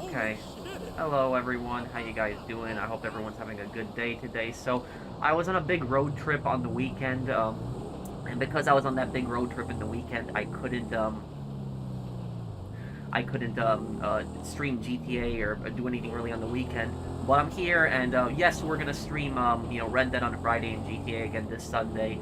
Okay. Hello everyone, how you guys doing? I hope everyone's having a good day today. So, I was on a big road trip on the weekend, and because I was on that big road trip in the weekend, I couldn't stream GTA or do anything really on the weekend. But I'm here, and yes, we're gonna stream, Red Dead on Friday and GTA again this Sunday.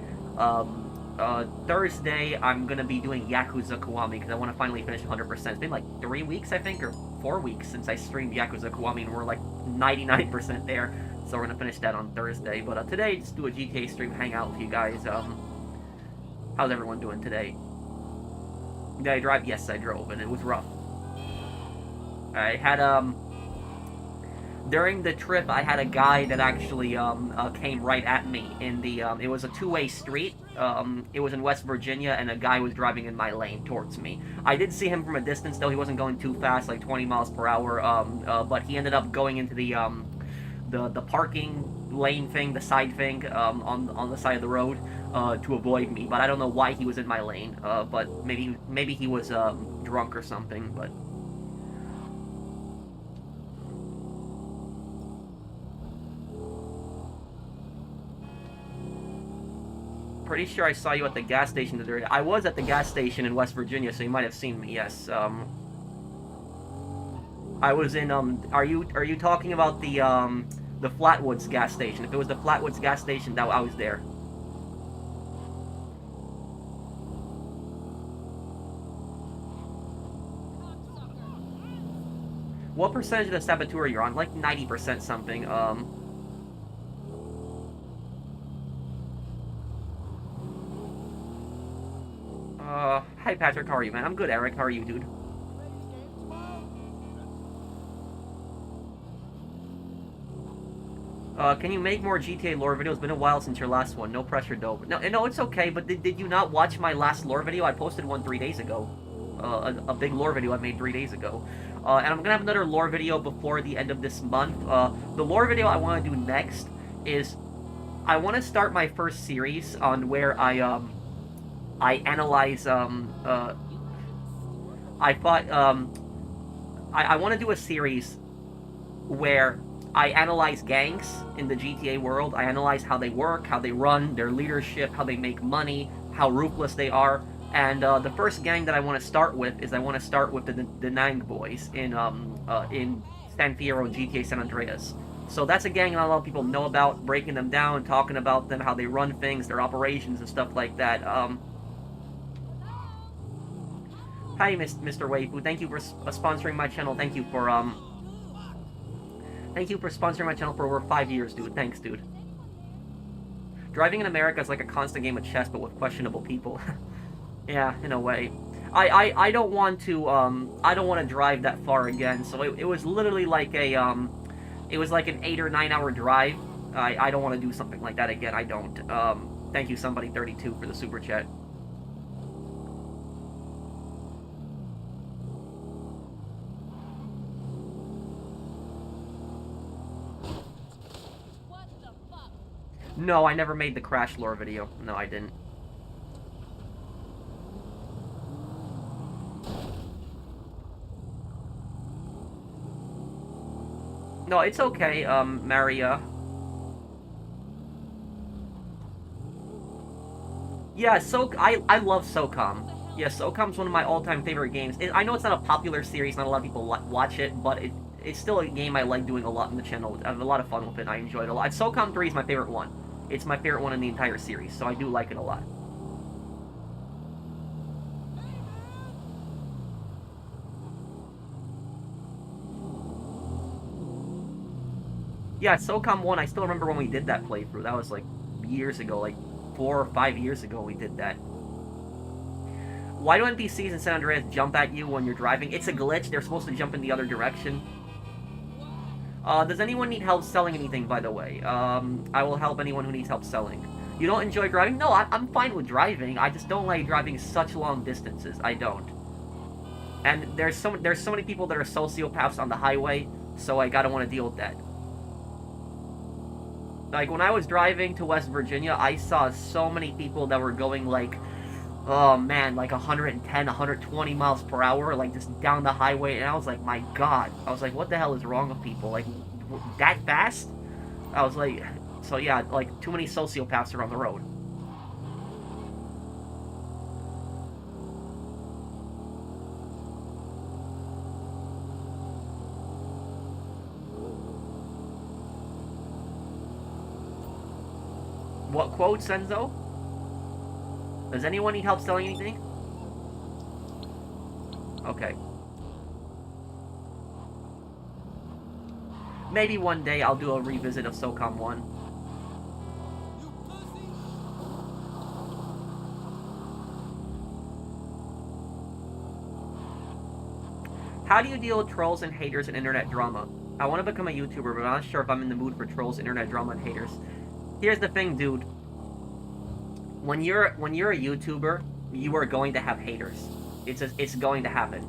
Thursday, I'm gonna be doing Yakuza Kiwami because I want to finally finish 100%. It's been like 3 weeks, I think, or 4 weeks since I streamed Yakuza Kiwami, and we're like 99% there. So we're gonna finish that on Thursday. But today, just do a GTA stream, hang out with you guys. How's everyone doing today? Did I drive? Yes, I drove, and it was rough. I had during the trip, I had a guy that actually came right at me in the it was a two-way street. It was in West Virginia, and a guy was driving in my lane towards me. I did see him from a distance, though. He wasn't going too fast, like 20 miles per hour. But he ended up going into the parking lane thing, the side thing, on the side of the road, to avoid me. But I don't know why he was in my lane. But maybe he was drunk or something. But pretty sure I saw you at the gas station the other day. I was at the gas station in West Virginia, so you might have seen me. Yes. I was in. Are you talking about the Flatwoods gas station? If it was the Flatwoods gas station, that I was there. What percentage of the saboteur you're on? Like 90% something. Hi Patrick, how are you, man? I'm good, Eric. How are you, dude? Can you make more GTA lore videos? Been a while since your last one. No pressure, though. No, it's okay. But did you not watch my last lore video? I posted one 3 days ago. A big lore video I made 3 days ago. And I'm gonna have another lore video before the end of this month. The lore video I want to do next is I want to start my first series on where I analyze I thought I want to do a series where I analyze gangs in the GTA world. I analyze how they work, how they run, their leadership, how they make money, how ruthless they are. And the first gang that I want to start with is I want to start with the Nang Boys in San Fierro and GTA San Andreas. So that's a gang not a lot of people know about, breaking them down, talking about them, how they run things, their operations and stuff like that. Hi, Mr. Waifu. Thank you for sponsoring my channel. Thank you for sponsoring my channel for over 5 years, dude. Thanks, dude. Driving in America is like a constant game of chess, but with questionable people. Yeah, in a way. I don't want to drive that far again. So it was literally like it was like an 8 or 9 hour drive. I don't want to do something like that again. I don't. Thank you, somebody 32 for the super chat. No, I never made the Crash lore video. No, I didn't. No, it's okay, Maria. Yeah, I love SOCOM. Yeah, SOCOM's one of my all-time favorite games. I know it's not a popular series, not a lot of people watch it, but it's still a game I like doing a lot in the channel. I have a lot of fun with it, I enjoy it a lot. SOCOM 3 is my favorite one. It's my favorite one in the entire series, so I do like it a lot. Yeah, SOCOM 1, I still remember when we did that playthrough. That was like years ago, like 4 or 5 years ago we did that. Why do NPCs in San Andreas jump at you when you're driving? It's a glitch. They're supposed to jump in the other direction. Does anyone need help selling anything, by the way? I will help anyone who needs help selling. You don't enjoy driving? No, I'm fine with driving. I just don't like driving such long distances. I don't. And there's so many people that are sociopaths on the highway, so I gotta want to deal with that. Like, when I was driving to West Virginia, I saw so many people that were going, like, Oh man, like 110, 120 miles per hour, like just down the highway, and I was like, my god. I was like, what the hell is wrong with people? Like, that fast? I was like, so yeah, like, too many sociopaths are on the road. What quote, Senzo? Does anyone need help selling anything? Okay. Maybe one day I'll do a revisit of SOCOM 1. How do you deal with trolls and haters and internet drama? I want to become a YouTuber, but I'm not sure if I'm in the mood for trolls, internet drama, and haters. Here's the thing, dude. When you're a YouTuber, you are going to have haters. It's going to happen.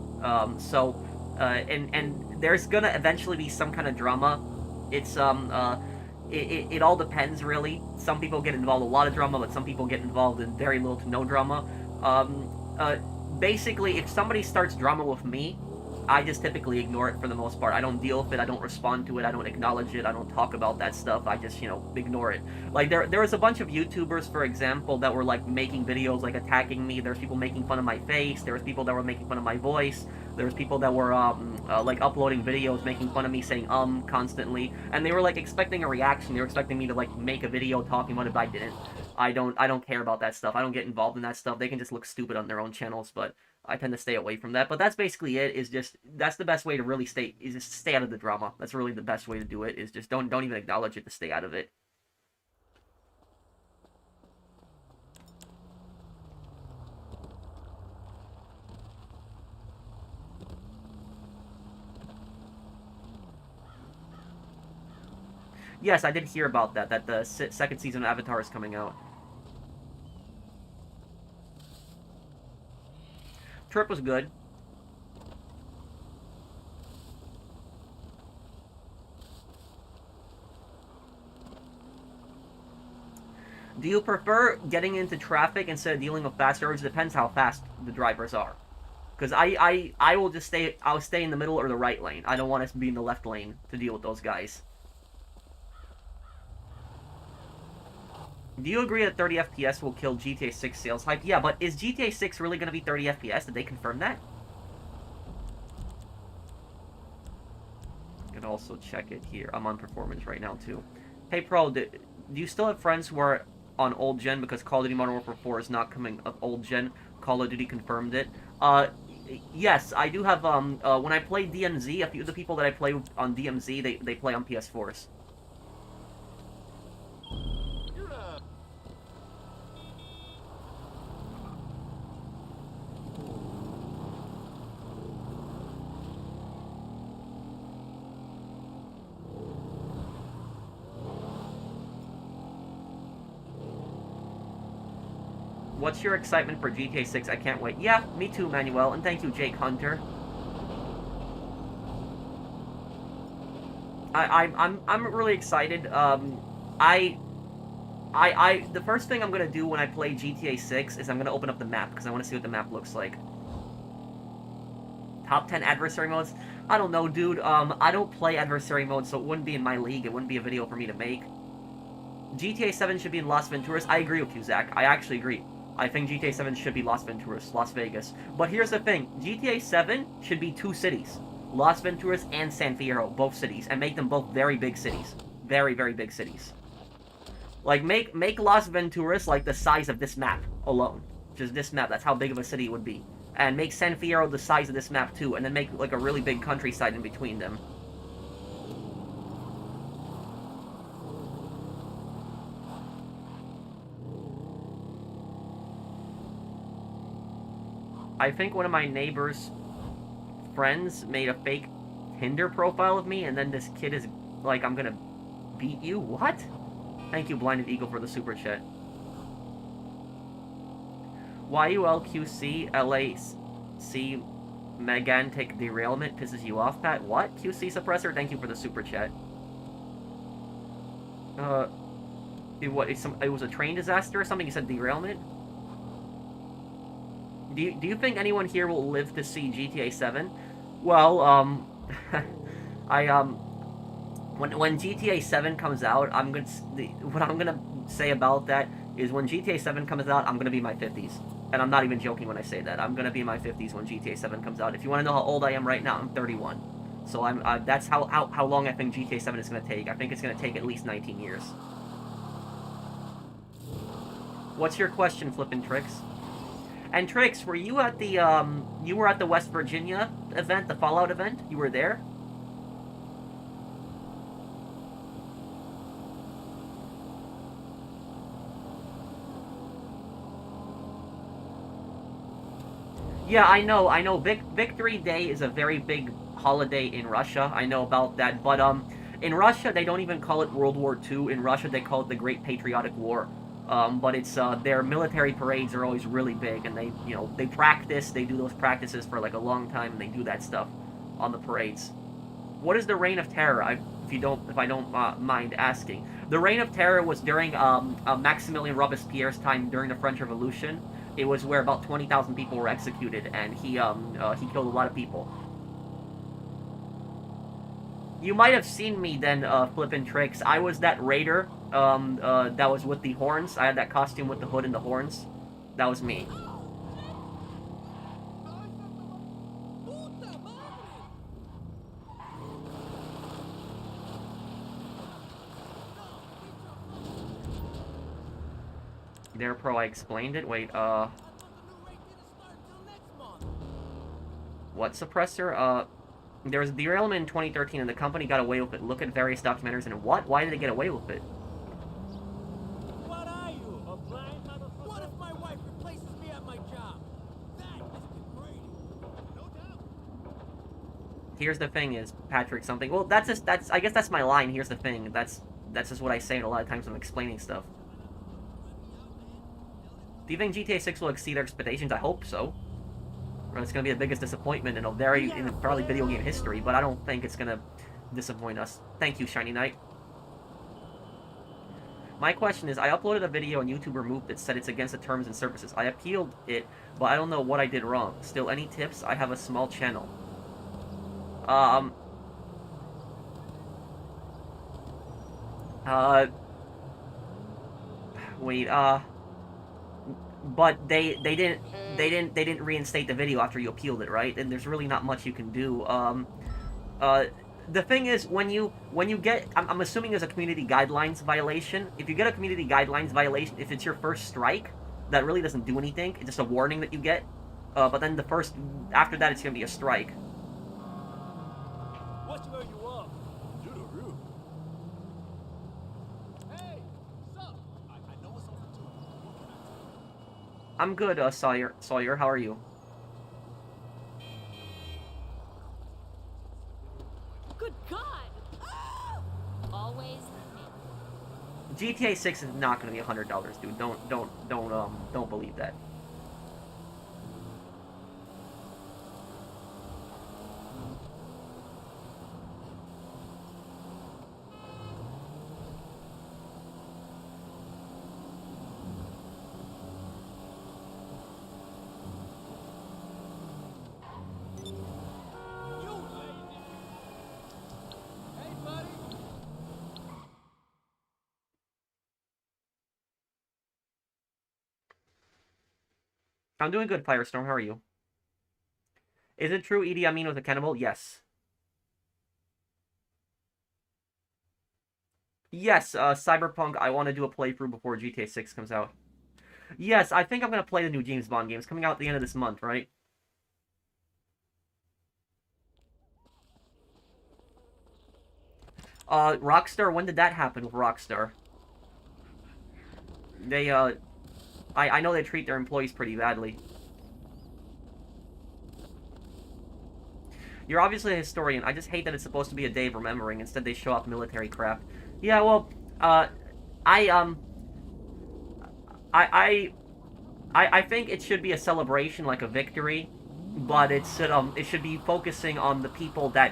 And there's gonna eventually be some kind of drama. It's it all depends really. Some people get involved in a lot of drama, but some people get involved in very little to no drama. Basically, if somebody starts drama with me, I just typically ignore it for the most part. I don't deal with it. I don't respond to it. I don't acknowledge it. I don't talk about that stuff. I just, ignore it. Like, there was a bunch of YouTubers, for example, that were, like, making videos, like, attacking me. There's people making fun of my face. There was people that were making fun of my voice. There was people that were, like, uploading videos, making fun of me, saying, constantly. And they were, like, expecting a reaction. They were expecting me to, like, make a video talking about it, but I didn't. I don't care about that stuff. I don't get involved in that stuff. They can just look stupid on their own channels, but I tend to stay away from that. But that's basically it. That's the best way to really stay out of the drama. That's really the best way to do it. Is just don't even acknowledge it to stay out of it. Yes, I did hear about that. That the second season of Avatar is coming out. Trip was good. Do you prefer getting into traffic instead of dealing with fast roads? Depends how fast the drivers are. Because I will just I'll stay in the middle or the right lane. I don't want to be in the left lane to deal with those guys. Do you agree that 30 FPS will kill GTA 6 sales hype? Yeah, but is GTA 6 really going to be 30 FPS? Did they confirm that? I can also check it here. I'm on performance right now, too. Hey, Pro, do you still have friends who are on old gen because Call of Duty Modern Warfare 4 is not coming of old gen? Call of Duty confirmed it. Yes, I do have, when I play DMZ, a few of the people that I play on DMZ, they play on PS4s. What's your excitement for GTA 6? I can't wait. Yeah, me too, Manuel, and thank you, Jake Hunter. I'm really excited. The first thing I'm gonna do when I play GTA 6 is I'm gonna open up the map because I want to see what the map looks like. Top 10 adversary modes? I don't know, dude. I don't play adversary mode, so it wouldn't be in my league. It wouldn't be a video for me to make. GTA 7 should be in Las Venturas. I agree with you, Zach. I actually agree. I think GTA 7 should be Las Venturas, Las Vegas. But here's the thing. GTA 7 should be 2 cities. Las Venturas and San Fierro, both cities. And make them both very big cities. Very, very big cities. Like, make Las Venturas, like, the size of this map alone. Just this map. That's how big of a city it would be. And make San Fierro the size of this map, too. And then make, like, a really big countryside in between them. I think one of my neighbor's friends made a fake Tinder profile of me, and then this kid is like, I'm gonna beat you? What? Thank you, Blinded Eagle, for the super chat. YULQC LAC Megantic derailment pisses you off, Pat? What? QC suppressor? Thank you for the super chat. It was a train disaster or something? You said derailment? Do you think anyone here will live to see GTA 7? Well, I when GTA 7 comes out, what I'm gonna say about that is when GTA 7 comes out, I'm gonna be in my 50s, and I'm not even joking when I say that. I'm gonna be in my 50s when GTA 7 comes out. If you want to know how old I am right now, I'm 31. So that's how long I think GTA 7 is gonna take. I think it's gonna take at least 19 years. What's your question, Flippin' Tricks? And Tricks, were you at the you were at the West Virginia event, the Fallout event? You were there? Yeah, I know, I know. Victory Day is a very big holiday in Russia. I know about that, but in Russia they don't even call it World War II. In Russia they call it the Great Patriotic War. But it's their military parades are always really big, and they practice. They do those practices for like a long time, and they do that stuff on the parades. What is the Reign of Terror? If I don't mind asking, the Reign of Terror was during Maximilian Robespierre's time during the French Revolution. It was where about 20,000 people were executed, and he killed a lot of people. You might have seen me then, Flippin' Tricks. I was that raider that was with the horns. I had that costume with the hood and the horns. That was me. There, Pro, I explained it. Wait, what suppressor? There was a derailment in 2013 and the company got away with it. Look at various documentaries and what? Why did they get away with it? What are you, a blind motherfucker? What if my wife replaces me at my job? That is degrading. No doubt. Here's the thing is, Patrick, something. Well, I guess that's my line. Here's the thing. That's just what I say a lot of times when I'm explaining stuff. Do you think GTA 6 will exceed our expectations? I hope so. Or it's going to be the biggest disappointment in probably video game history, but I don't think it's going to disappoint us. Thank you, Shiny Knight. My question is, I uploaded a video and YouTube removed it, said it's against the terms and services. I appealed it, but I don't know what I did wrong. Still, any tips? I have a small channel. Wait, but they didn't reinstate the video after you appealed it, right? And there's really not much you can do. The thing is, when you get, I'm assuming there's a community guidelines violation. If you get a community guidelines violation, if it's your first strike, that really doesn't do anything. It's just a warning that you get. But then after that, it's gonna be a strike. What's where you are? Do the root. Hey, sup? I know it's over too. I'm good, Sawyer. Sawyer, how are you? Good God! Always me. GTA 6 is not going to be $100, dude. Don't believe that. I'm doing good, Firestorm. How are you? Is it true Idi Amin was a cannibal? Yes. Yes, Cyberpunk, I want to do a playthrough before GTA 6 comes out. Yes, I think I'm going to play the new James Bond game. It's coming out at the end of this month, right? Rockstar, when did that happen with Rockstar? They, I know they treat their employees pretty badly. You're obviously a historian. I just hate that it's supposed to be a day of remembering. Instead, they show off military crap. Yeah, well, I think it should be a celebration, like a victory, but it should be focusing on the people that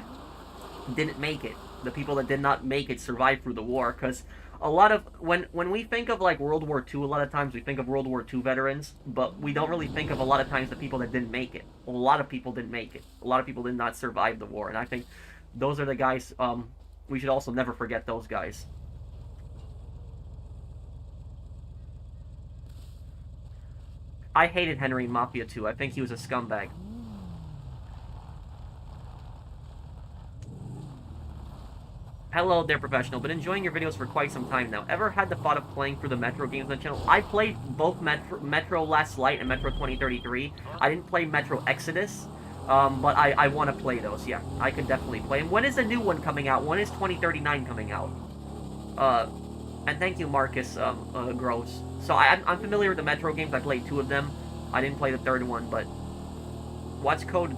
didn't make it, the people that did not make it survive through the war, because A lot of when we think of like World War II, a lot of times we think of World War II veterans, but we don't really think of a lot of times the people that didn't make it. A lot of people didn't make it. A lot of people did not survive the war, and I think those are the guys. We should also never forget those guys. I hated Henry in Mafia 2. I think he was a scumbag. Hello there, Professional. Been enjoying your videos for quite some time now. Ever had the thought of playing through the Metro games on the channel? I played both Metro Last Light and Metro 2033. I didn't play Metro Exodus, but I want to play those. Yeah, I could definitely play them. When is the new one coming out? When is 2039 coming out? And thank you, Marcus Gross. So I'm familiar with the Metro games. I played 2 of them. I didn't play the 3rd one, but what's Code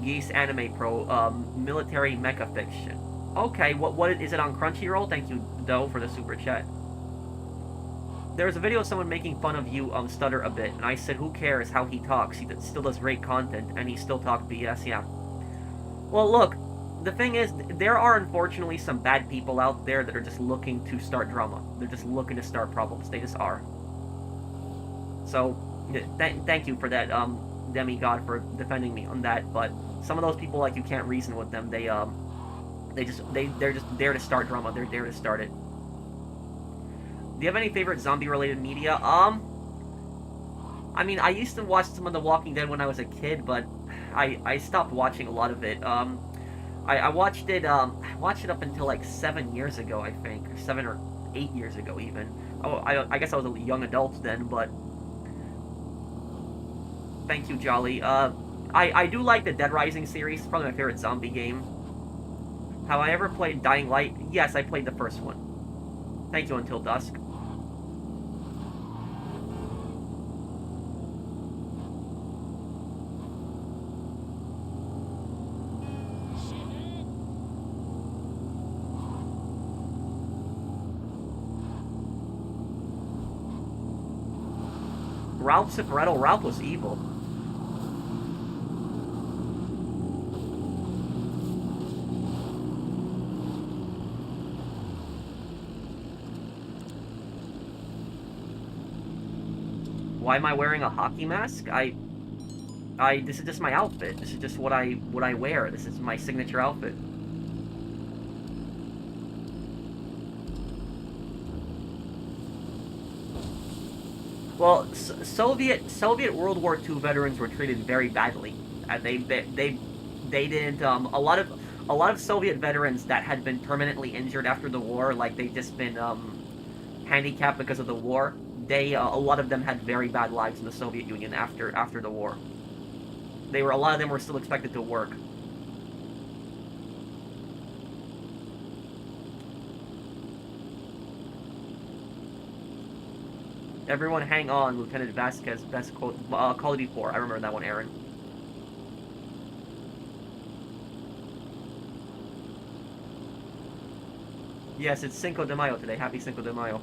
Geass Anime Pro? Military mecha fiction. Okay, what is it on Crunchyroll? Thank you, Doe, for the super chat. There was a video of someone making fun of you stutter a bit, and I said, who cares how he talks? He still does great content, and he still talks BS, yeah. Well, look, the thing is, there are unfortunately some bad people out there that are just looking to start drama. They're just looking to start problems. They just are. So, thank you for that, demigod, for defending me on that, but some of those people, like, you can't reason with them. They're just there to start drama. They're there to start it. Do you have any favorite zombie-related media? I mean, I used to watch some of The Walking Dead when I was a kid, but I stopped watching a lot of it. I watched it up until like 7 years ago, I think, or 7 or 8 years ago even. Oh, I guess I was a young adult then, but thank you, Jolly. I do like the Dead Rising series. It's probably my favorite zombie game. Have I ever played Dying Light? Yes, I played the first one. Thank you, Until Dusk. Ralph Cifaretto. Ralph was evil. Why am I wearing a hockey mask? This is just my outfit. This is just what I wear. This is my signature outfit. Well, Soviet World War II veterans were treated very badly. They didn't a lot of Soviet veterans that had been permanently injured after the war, like they'd just been handicapped because of the war. A lot of them had very bad lives in the Soviet Union after the war. A lot of them were still expected to work. Everyone hang on, Lieutenant Vasquez, best quote, Call of Duty 4. I remember that one, Aaron. Yes, it's Cinco de Mayo today. Happy Cinco de Mayo.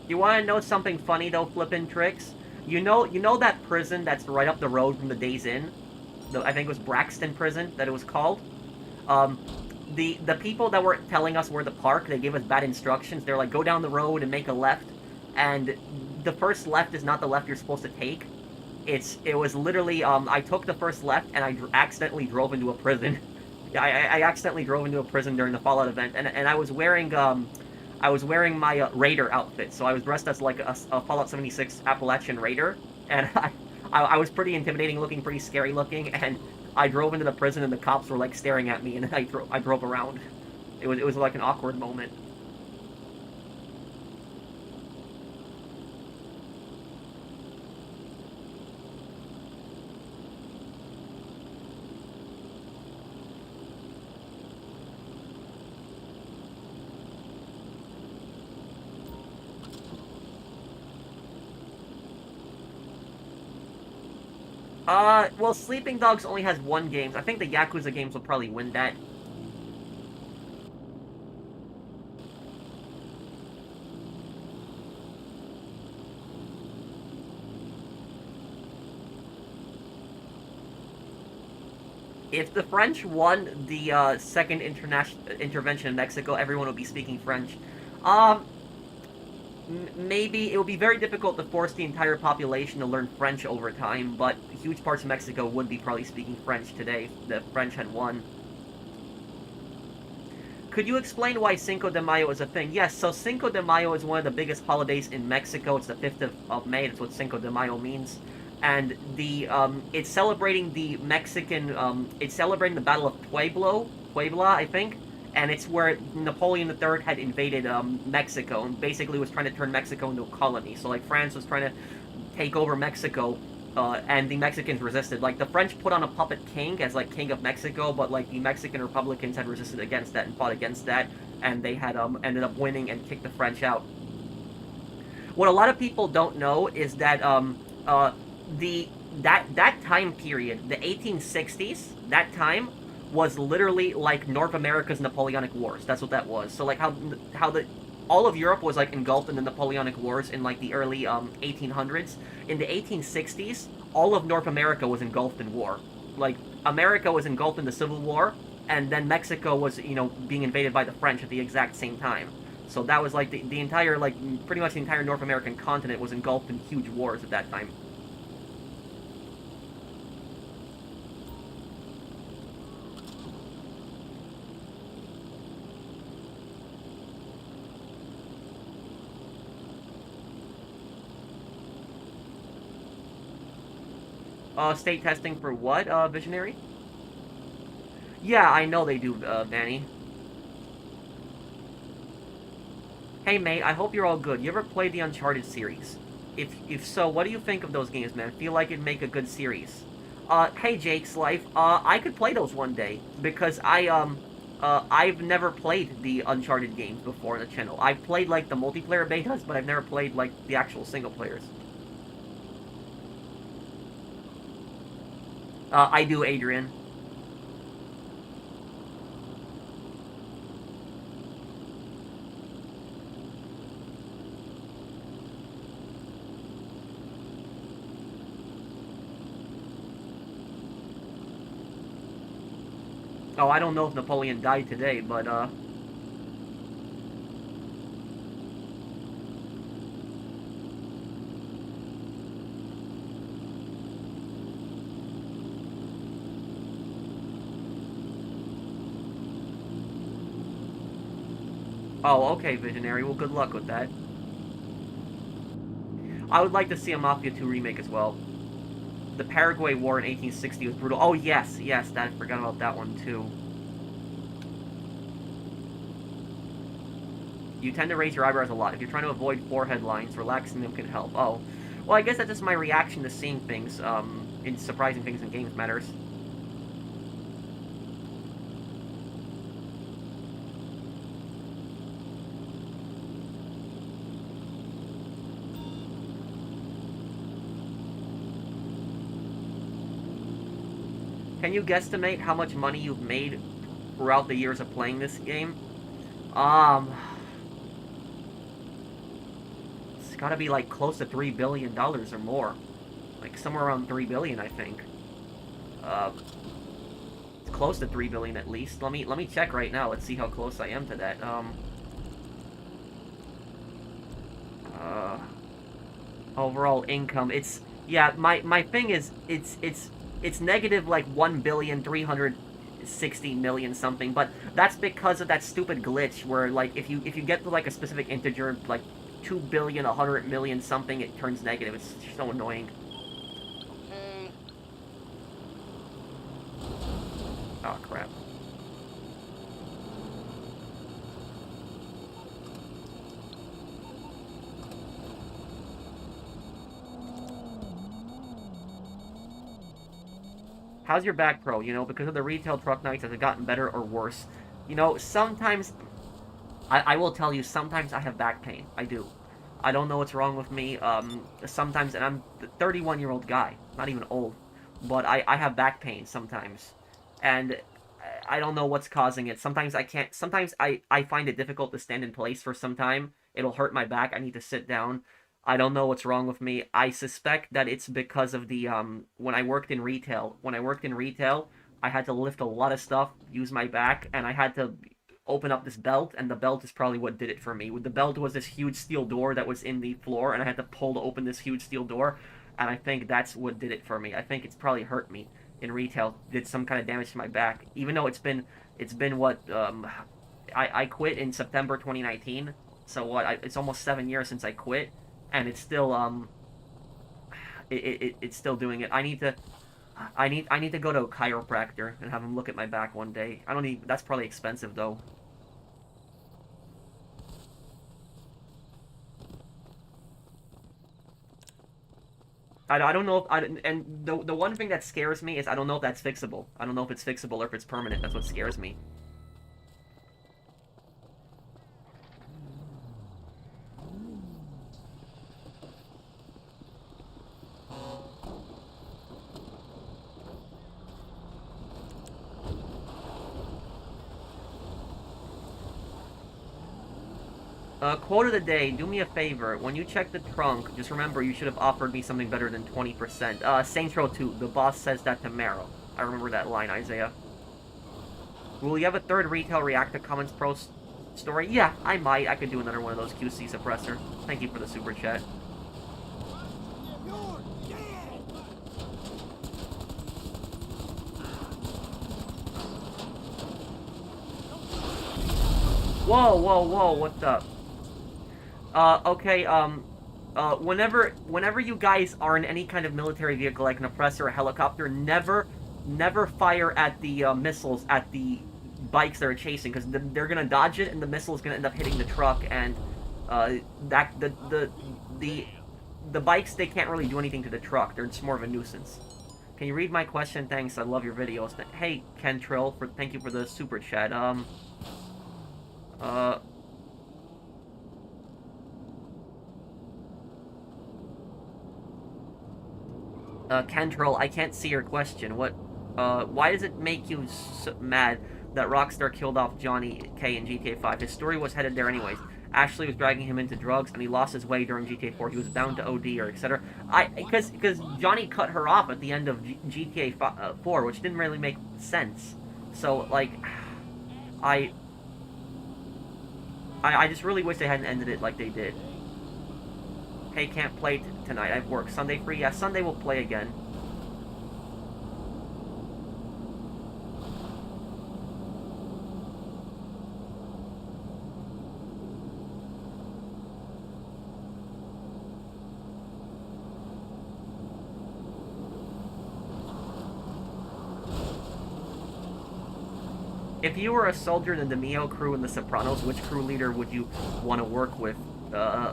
You want to know something funny though, Flippin' Tricks? You know that prison that's right up the road from the Days Inn? I think it was Braxton Prison that it was called. The people that were telling us where to park, they gave us bad instructions. They're like, go down the road and make a left, and the first left is not the left you're supposed to take. It was literally I took the first left and I accidentally drove into a prison. I accidentally drove into a prison during the Fallout event, and I was wearing my Raider outfit, so I was dressed as like a Fallout 76 Appalachian Raider, and I was pretty intimidating looking, pretty scary looking, and I drove into the prison and the cops were like staring at me, and then I drove around. It was like an awkward moment. Well, Sleeping Dogs only has one game. I think the Yakuza games will probably win that. If the French won the second international intervention in Mexico, everyone would be speaking French. Um, Maybe it would be very difficult to force the entire population to learn French over time, but huge parts of Mexico would be probably speaking French today if the French had won. Could you explain why Cinco de Mayo is a thing? Yes, so Cinco de Mayo is one of the biggest holidays in Mexico. It's the 5th of May. That's what Cinco de Mayo means. And it's celebrating the Mexican, it's celebrating the Battle of Puebla, I think. And it's where Napoleon III had invaded Mexico and basically was trying to turn Mexico into a colony. So, like, France was trying to take over Mexico, and the Mexicans resisted. Like, the French put on a puppet king as, like, king of Mexico, but, like, the Mexican Republicans had resisted against that and fought against that, and they had ended up winning and kicked the French out. What a lot of people don't know is that the that time period, the 1860s, that time was literally like North America's Napoleonic Wars. That's what that was. So like how the all of Europe was like engulfed in the Napoleonic Wars in like the early 1800s. In the 1860s, all of North America was engulfed in war. Like America was engulfed in the Civil War, and then Mexico was being invaded by the French at the exact same time. So that was like the entire like pretty much the entire North American continent was engulfed in huge wars at that time. State testing for what, Visionary? Yeah, I know they do, Manny. Hey, mate, I hope you're all good. You ever played the Uncharted series? If so, what do you think of those games, man? Feel like it'd make a good series. Hey, Jake's Life, I could play those one day, because I've never played the Uncharted games before on the channel. I've played, like, the multiplayer betas, but I've never played, like, the actual single players. I do, Adrian. Oh, I don't know if Napoleon died today, but, Oh, okay, Visionary. Well, good luck with that. I would like to see a Mafia 2 remake as well. The Paraguay War in 1860 was brutal. Oh, yes, yes, I forgot about that one, too. You tend to raise your eyebrows a lot. If you're trying to avoid forehead lines, relaxing them can help. Oh. Well, I guess that's just my reaction to seeing things, in surprising things in games matters. Can you guesstimate how much money you've made throughout the years of playing this game? It's gotta be like close to $3 billion or more. Like somewhere around 3 billion, I think. Uh, it's close to 3 billion at least. Let me check right now. Let's see how close I am to that. Uh, Overall income. It's yeah. My thing is it's negative like 1,360,000,000 something, but that's because of that stupid glitch where like if you get to like a specific integer like 2,100,000,000 something, it turns negative. It's so annoying. Oh crap. How's your back, Pro? Because of the retail truck nights, has it gotten better or worse? Sometimes I will tell you, sometimes I have back pain. I do. I don't know what's wrong with me. Sometimes, and I'm a 31-year-old guy, not even old, but I have back pain sometimes, and I don't know what's causing it. Sometimes I can't. Sometimes I find it difficult to stand in place for some time. It'll hurt my back. I need to sit down. I don't know what's wrong with me. I suspect that it's because of the when I worked in retail. When I worked in retail, I had to lift a lot of stuff, use my back, and I had to open up this belt, and the belt is probably what did it for me. The belt was this huge steel door that was in the floor, and I had to pull to open this huge steel door, and I think that's what did it for me. I think it's probably hurt me in retail, did some kind of damage to my back, even though it's been what I quit in September 2019, so it's almost 7 years since I quit, and it's still it's still doing it. I need to go to a chiropractor and have him look at my back one day. I don't need. That's probably expensive though. I don't know if and the one thing that scares me is I don't know if that's fixable. I don't know if it's fixable or if it's permanent. That's what scares me. Quote of the day, do me a favor. When you check the trunk, just remember you should have offered me something better than 20%. Saints Row 2, the boss says that to Marrow. I remember that line, Isaiah. Will you have a third Retail React to Comments Pro story? Yeah, I might. I could do another one of those QC suppressor. Thank you for the super chat. Whoa, whoa, whoa, what's up? Okay, whenever you guys are in any kind of military vehicle, like an oppressor or a helicopter, never fire at the missiles at the bikes that are chasing, because they're gonna dodge it, and the missile is gonna end up hitting the truck, and the bikes, they can't really do anything to the truck. They're just more of a nuisance. Can you read my question? Thanks. I love your videos. Hey, Kentrill, thank you for the super chat. Kentrill, I can't see your question. Why does it make you so mad that Rockstar killed off Johnny K in GTA 5? His story was headed there anyways. Ashley was dragging him into drugs, and he lost his way during GTA 4. He was bound to OD or etc. Because Johnny cut her off at the end of GTA 4, which didn't really make sense. So, like, I just really wish they hadn't ended it like they did. Hey, can't play tonight. I have work. Sunday free? Yeah, Sunday we'll play again. If you were a soldier in the Demio crew in The Sopranos, which crew leader would you want to work with?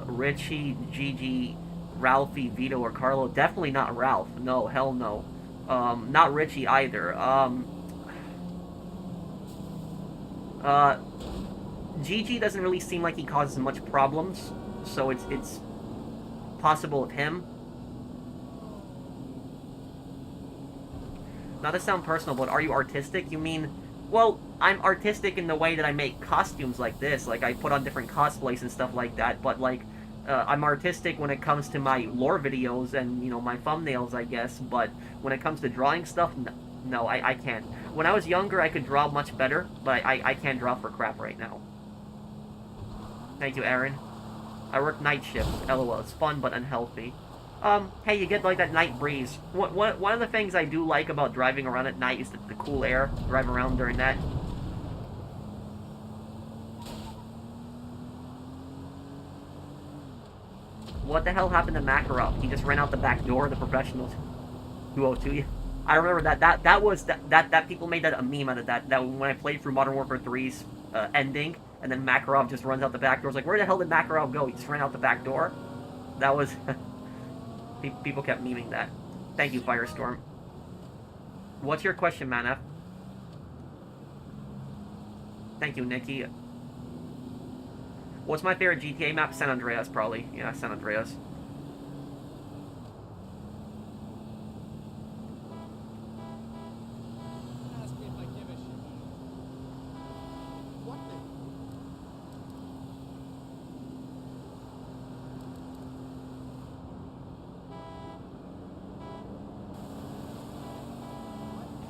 Richie, Gigi, Ralphie, Vito, or Carlo? Definitely not Ralph. No, hell no. Not Richie either. Gigi doesn't really seem like he causes much problems, so it's possible of him. Not to sound personal, but are you artistic? You mean... Well, I'm artistic in the way that I make costumes like this. Like, I put on different cosplays and stuff like that. But, like, I'm artistic when it comes to my lore videos and, you know, my thumbnails, I guess. But when it comes to drawing stuff, no, I can't. When I was younger, I could draw much better. But I can't draw for crap right now. Thank you, Aaron. I work night shift. LOL. It's fun, but unhealthy. Hey, you get, like, that night breeze. One of the things I do like about driving around at night is the cool air. Drive around during that. What the hell happened to Makarov? He just ran out the back door of the professionals. 202. I remember that people made that a meme out of that when I played through Modern Warfare 3's ending, and then Makarov just runs out the back door. It's like, where the hell did Makarov go? He just ran out the back door? That was... People kept memeing that. Thank you, Firestorm. What's your question, Manaf? Thank you, Nikki. What's my favorite GTA map? San Andreas, probably. Yeah, San Andreas. Ask me if I give a shit. What the?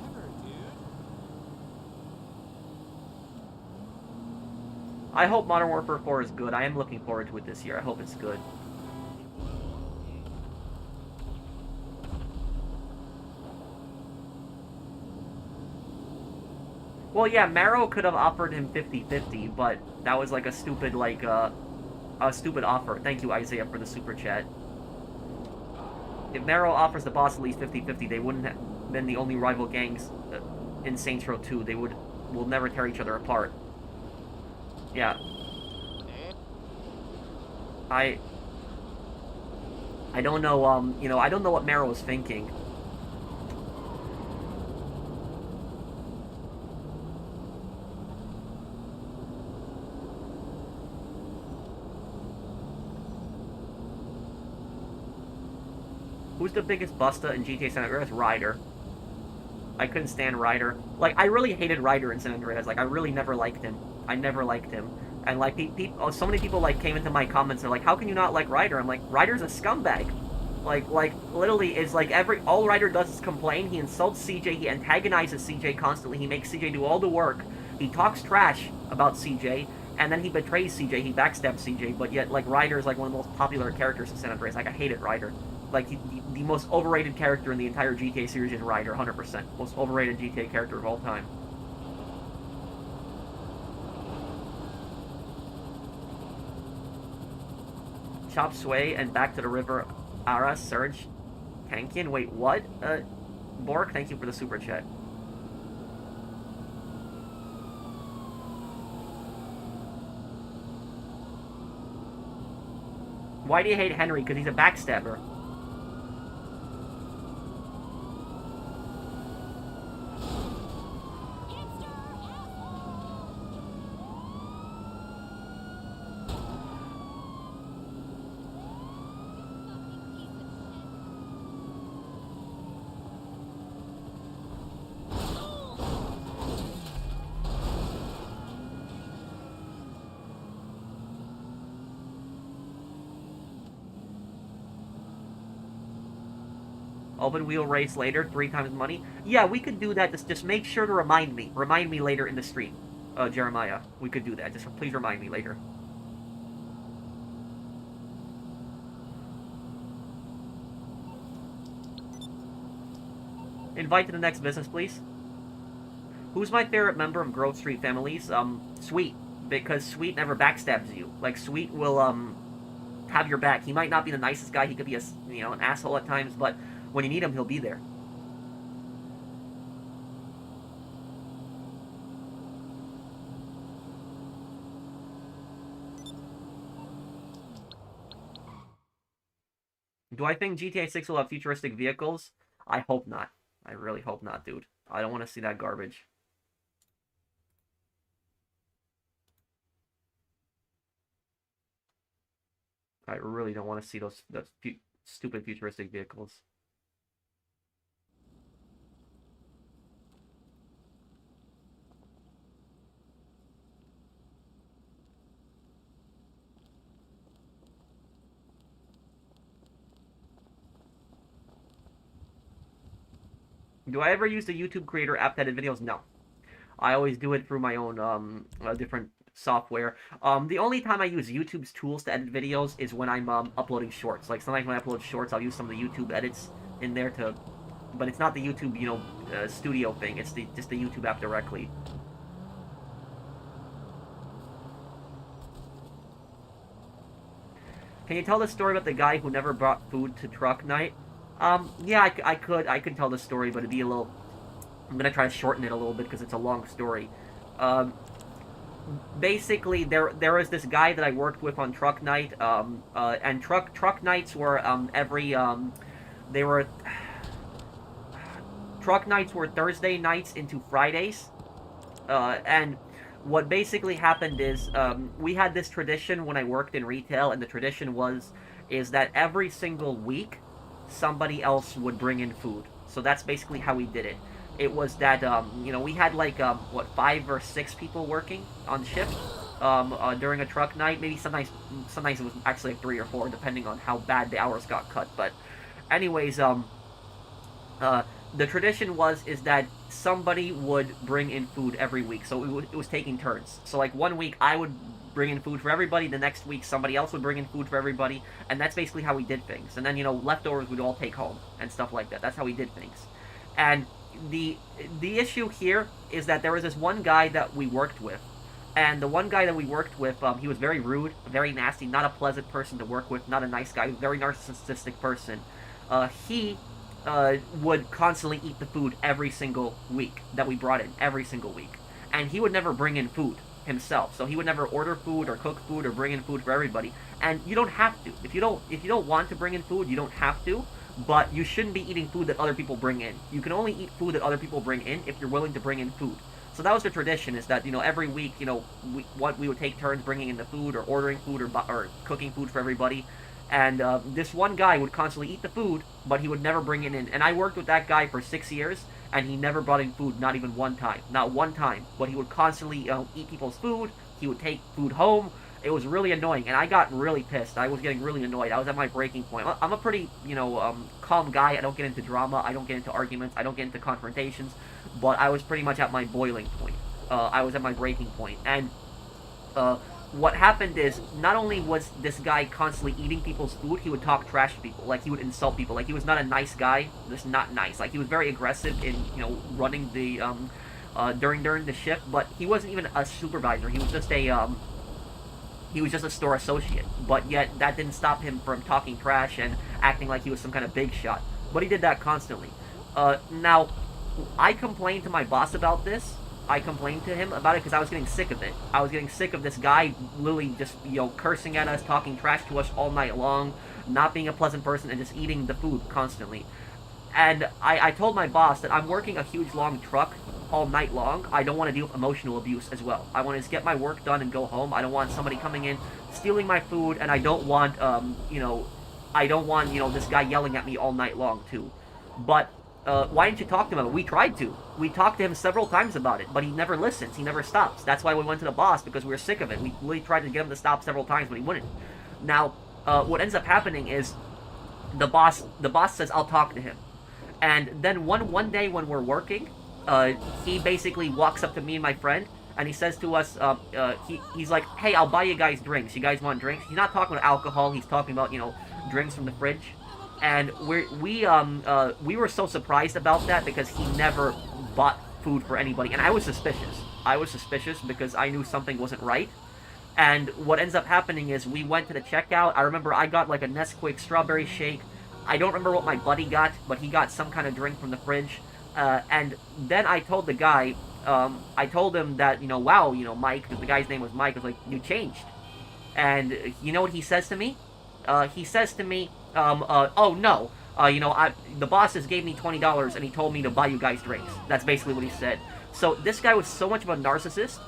Whatever, dude. I hope Modern Warfare 4 is good. I am looking forward to it this year. I hope it's good. Well, yeah, Marrow could have offered him 50-50, but that was like a stupid, a stupid offer. Thank you, Isaiah, for the super chat. If Marrow offers the boss at least 50-50, they wouldn't have been the only rival gangs in Saints Row 2. They will never tear each other apart. Yeah. I don't know, you know, I don't know what Marrow was thinking. Who's the biggest busta in GTA San Andreas? Ryder. I couldn't stand Ryder. Like, I really hated Ryder in San Andreas. Like, I really never liked him. I never liked him. And, like, so many people, like, came into my comments and, like, how can you not like Ryder? I'm like, Ryder's a scumbag. Like, literally, it's like all Ryder does is complain. He insults CJ. He antagonizes CJ constantly. He makes CJ do all the work. He talks trash about CJ. And then he betrays CJ. He backstabs CJ. But yet, like, Ryder is, like, one of the most popular characters in San Andreas. Like, I hated Ryder. Like, the most overrated character in the entire GTA series is Ryder, 100%. Most overrated GTA character of all time. Chop Sway and back to the river. Ara, Surge, Tankian. Wait, what? Bork, thank you for the super chat. Why do you hate Henry? Because he's a backstabber. Open wheel race later, 3 times money. Yeah, we could do that. Just make sure to remind me. Remind me later in the stream, Jeremiah. We could do that. Just please remind me later. Invite to the next business, please. Who's my favorite member of Grove Street families? Sweet. Because Sweet never backstabs you. Like, Sweet will, have your back. He might not be the nicest guy. He could be an asshole at times, but when you need him, he'll be there. Do I think GTA 6 will have futuristic vehicles? I hope not. I really hope not, dude. I don't want to see that garbage. I really don't want to see those stupid futuristic vehicles. Do I ever use the YouTube Creator app to edit videos? No. I always do it through my own different software. The only time I use YouTube's tools to edit videos is when I'm uploading shorts. Like, sometimes when I upload shorts, I'll use some of the YouTube edits in there to... But it's not the YouTube, studio thing. It's just the YouTube app directly. Can you tell the story about the guy who never brought food to truck night? Yeah, I could tell the story, but it'd be a little... I'm gonna try to shorten it a little bit because it's a long story. Basically, there was this guy that I worked with on truck night, and truck nights were truck nights were Thursday nights into Fridays, and what basically happened is we had this tradition when I worked in retail, and the tradition is that every single week somebody else would bring in food. So that's basically how we did it. It was that, we had like, 5 or 6 people working on shift during a truck night. Maybe sometimes it was actually like 3 or 4, depending on how bad the hours got cut. But anyways, the tradition is that somebody would bring in food every week. So it was taking turns. So like one week I would bring in food for everybody. The next week somebody else would bring in food for everybody, and that's basically how we did things. And then leftovers we'd all take home and stuff like that. That's how we did things. And the issue here is that there was this one guy that we worked with. And the one guy that we worked with, he was very rude, very nasty, not a pleasant person to work with, not a nice guy, very narcissistic person. He would constantly eat the food every single week that we brought in, every single week. And he would never bring in food himself. So he would never order food or cook food or bring in food for everybody. And you don't have to. If you don't want to bring in food, you don't have to. But you shouldn't be eating food that other people bring in. You can only eat food that other people bring in if you're willing to bring in food. So that was the tradition, is that, every week, we would take turns bringing in the food or ordering food or cooking food for everybody. And this one guy would constantly eat the food, but he would never bring it in. And I worked with that guy for 6 years, and he never brought in food, not even one time. Not one time. But he would constantly eat people's food. He would take food home. It was really annoying, and I got really pissed. I was getting really annoyed. I was at my breaking point. I'm a pretty, calm guy. I don't get into drama. I don't get into arguments. I don't get into confrontations. But I was pretty much at my boiling point. I was at my breaking point. And what happened is, not only was this guy constantly eating people's food, he would talk trash to people. Like, he would insult people. Like, he was not a nice guy. Just not nice. Like, he was very aggressive in, running the, during the shift. But he wasn't even a supervisor. He was just a store associate, but yet that didn't stop him from talking trash and acting like he was some kind of big shot. But he did that constantly. Now, I complained to my boss about this. I complained to him about it because I was getting sick of it. I was getting sick of this guy literally just, cursing at us, talking trash to us all night long, not being a pleasant person, and just eating the food constantly. And I told my boss that I'm working a huge long truck all night long. I don't want to deal with emotional abuse as well. I want to just get my work done and go home. I don't want somebody coming in, stealing my food, and I don't want, this guy yelling at me all night long too. But why didn't you talk to him about it? We tried to. We talked to him several times about it, but he never listens. He never stops. That's why we went to the boss, because we were sick of it. We really tried to get him to stop several times, but he wouldn't. Now, what ends up happening is the boss says, I'll talk to him. And then one day when we're working, he basically walks up to me and my friend, and he says to us, he's like, hey, I'll buy you guys drinks. You guys want drinks? He's not talking about alcohol. He's talking about, drinks from the fridge. And we were so surprised about that because he never bought food for anybody. And I was suspicious. Because I knew something wasn't right. And what ends up happening is we went to the checkout. I remember I got like a Nesquik strawberry shake. I don't remember what my buddy got, but he got some kind of drink from the fridge. And then I told the guy, I told him that, wow, Mike, because the guy's name was Mike, I was like, you changed. And you know what he says to me? He says to me, oh no, the boss just gave me $20 and he told me to buy you guys drinks. That's basically what he said. So this guy was so much of a narcissist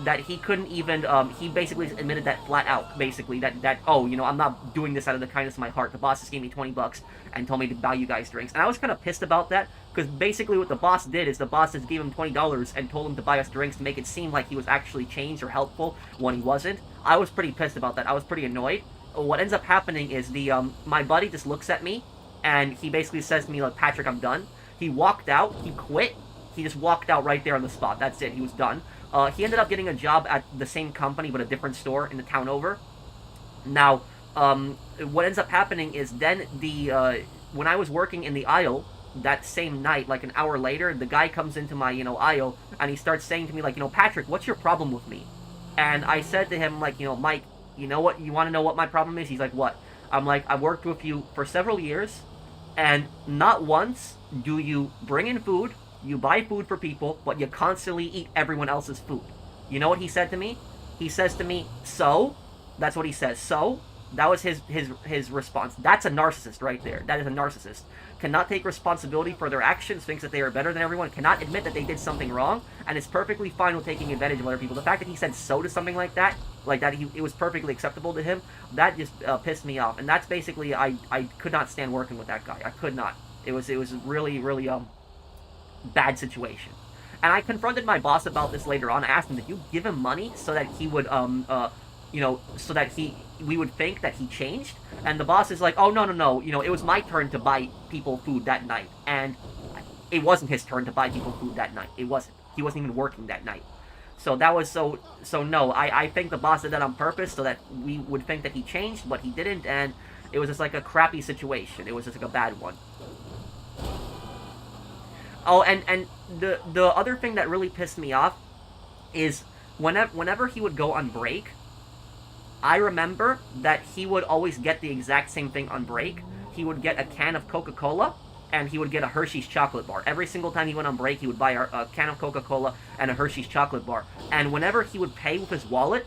that he couldn't even, he basically admitted that flat out, basically, that I'm not doing this out of the kindness of my heart. The boss just gave me $20 and told me to buy you guys drinks. And I was kind of pissed about that, because basically what the boss did is the boss just gave him $20 and told him to buy us drinks to make it seem like he was actually changed or helpful when he wasn't. I was pretty pissed about that. I was pretty annoyed. What ends up happening is my buddy just looks at me, and he basically says to me, like, Patrick, I'm done. He walked out, he quit, he just walked out right there on the spot. That's it, he was done. He ended up getting a job at the same company, but a different store in the town over. Now, what ends up happening is then when I was working in the aisle that same night, like an hour later, the guy comes into my, aisle, and he starts saying to me, like, Patrick, what's your problem with me? And I said to him, like, Mike, you know what, you want to know what my problem is? He's like, what? I'm like, I've worked with you for several years, and not once do you bring in food, you buy food for people, but you constantly eat everyone else's food. You know what he said to me? He says to me, so? That's what he says. So? That was his response. That's a narcissist right there. That is a narcissist. Cannot take responsibility for their actions, thinks that they are better than everyone, cannot admit that they did something wrong, and is perfectly fine with taking advantage of other people. The fact that he said so to something like that, it was perfectly acceptable to him, that just pissed me off. And that's basically, I could not stand working with that guy. I could not. It was really, really, bad situation. And I confronted my boss about this later on. I asked him, did you give him money so that he would, so that we would think that he changed? And the boss is like, oh, no, it was my turn to buy people food that night. And it wasn't his turn to buy people food that night. It wasn't. He wasn't even working that night. So that was so no, I think the boss did that on purpose so that we would think that he changed, but he didn't, and it was just like a crappy situation. It was just like a bad one. Oh, and the other thing that really pissed me off is whenever he would go on break, I remember that he would always get the exact same thing on break. He would get a can of Coca-Cola, and he would get a Hershey's chocolate bar. Every single time he went on break, he would buy a can of Coca-Cola and a Hershey's chocolate bar. And whenever he would pay with his wallet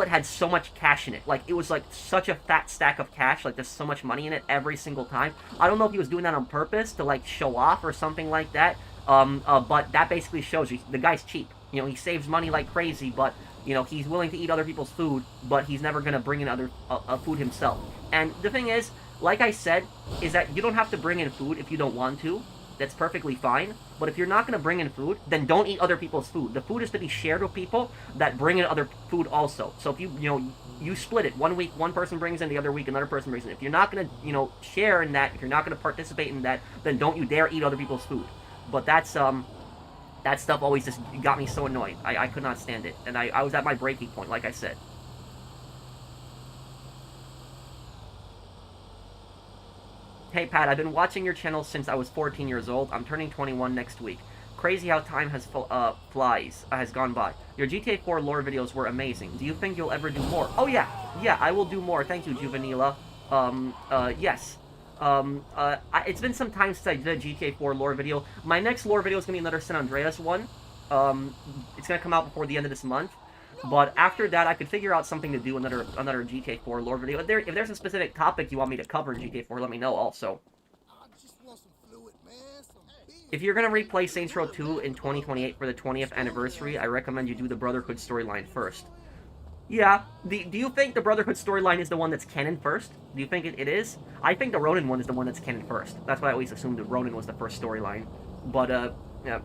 had so much cash in it. Like, it was like such a fat stack of cash. Like, there's so much money in it every single time. I don't know if he was doing that on purpose to, like, show off or something like that. But that basically shows you the guy's cheap. You know, he saves money like crazy, but, you know, he's willing to eat other people's food, but he's never going to bring in other food himself. And the thing is, like I said, is that you don't have to bring in food if you don't want to. That's perfectly fine. But if you're not going to bring in food, then don't eat other people's food. The food is to be shared with people that bring in other food also. So if you split it. 1 week, one person brings in, the other week, another person brings in. If you're not going to, share in that, if you're not going to participate in that, then don't you dare eat other people's food. But that's, that stuff always just got me so annoyed. I could not stand it. And I was at my breaking point, like I said. Hey Pat, I've been watching your channel since I was 14 years old. I'm turning 21 next week. Crazy how time has has gone by. Your GTA 4 lore videos were amazing. Do you think you'll ever do more? Oh yeah, I will do more. Thank you, Juvenila. Yes. It's been some time since I did a GTA 4 lore video. My next lore video is gonna be another San Andreas one. It's gonna come out before the end of this month. But after that, I could figure out something to do, another GTA 4 lore video. If there's a specific topic you want me to cover in GTA 4, let me know also. If you're going to replay Saints Row 2 in 2028 for the 20th anniversary, I recommend you do the Brotherhood storyline first. Yeah, do you think the Brotherhood storyline is the one that's canon first? Do you think it is? I think the Ronin one is the one that's canon first. That's why I always assumed that Ronin was the first storyline. But, yeah.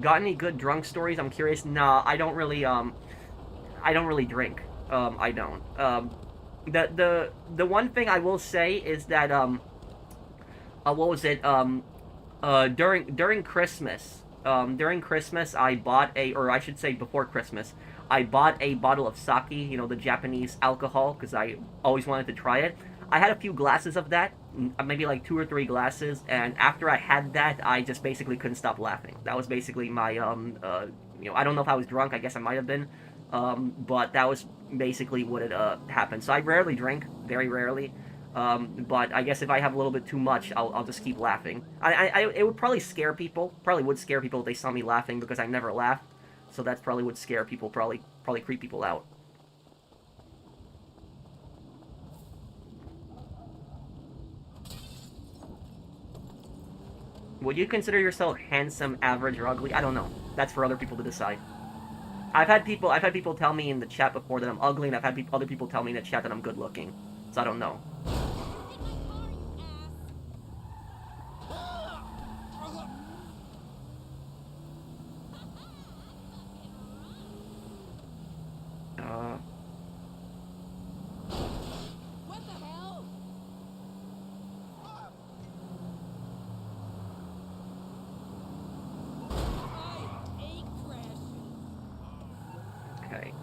Got any good drunk stories? I'm curious. Nah, I don't really drink. I don't. The one thing I will say is that, what was it? During Christmas, I bought or I should say before Christmas, I bought a bottle of sake, the Japanese alcohol, because I always wanted to try it. I had a few glasses of that, maybe like 2 or 3 glasses, and after I had that, I just basically couldn't stop laughing. That was basically my, I don't know if I was drunk, I guess I might have been, but that was basically what it, happened. So I rarely drink, very rarely, but I guess if I have a little bit too much, I'll just keep laughing. It would probably scare people, if they saw me laughing, because I never laugh, so that's probably would scare people, probably creep people out. Would you consider yourself handsome, average, or ugly? I don't know. That's for other people to decide. I've had people tell me in the chat before that I'm ugly, and I've had other people tell me in the chat that I'm good looking. So I don't know. What the hell? I hate crashes. Okay.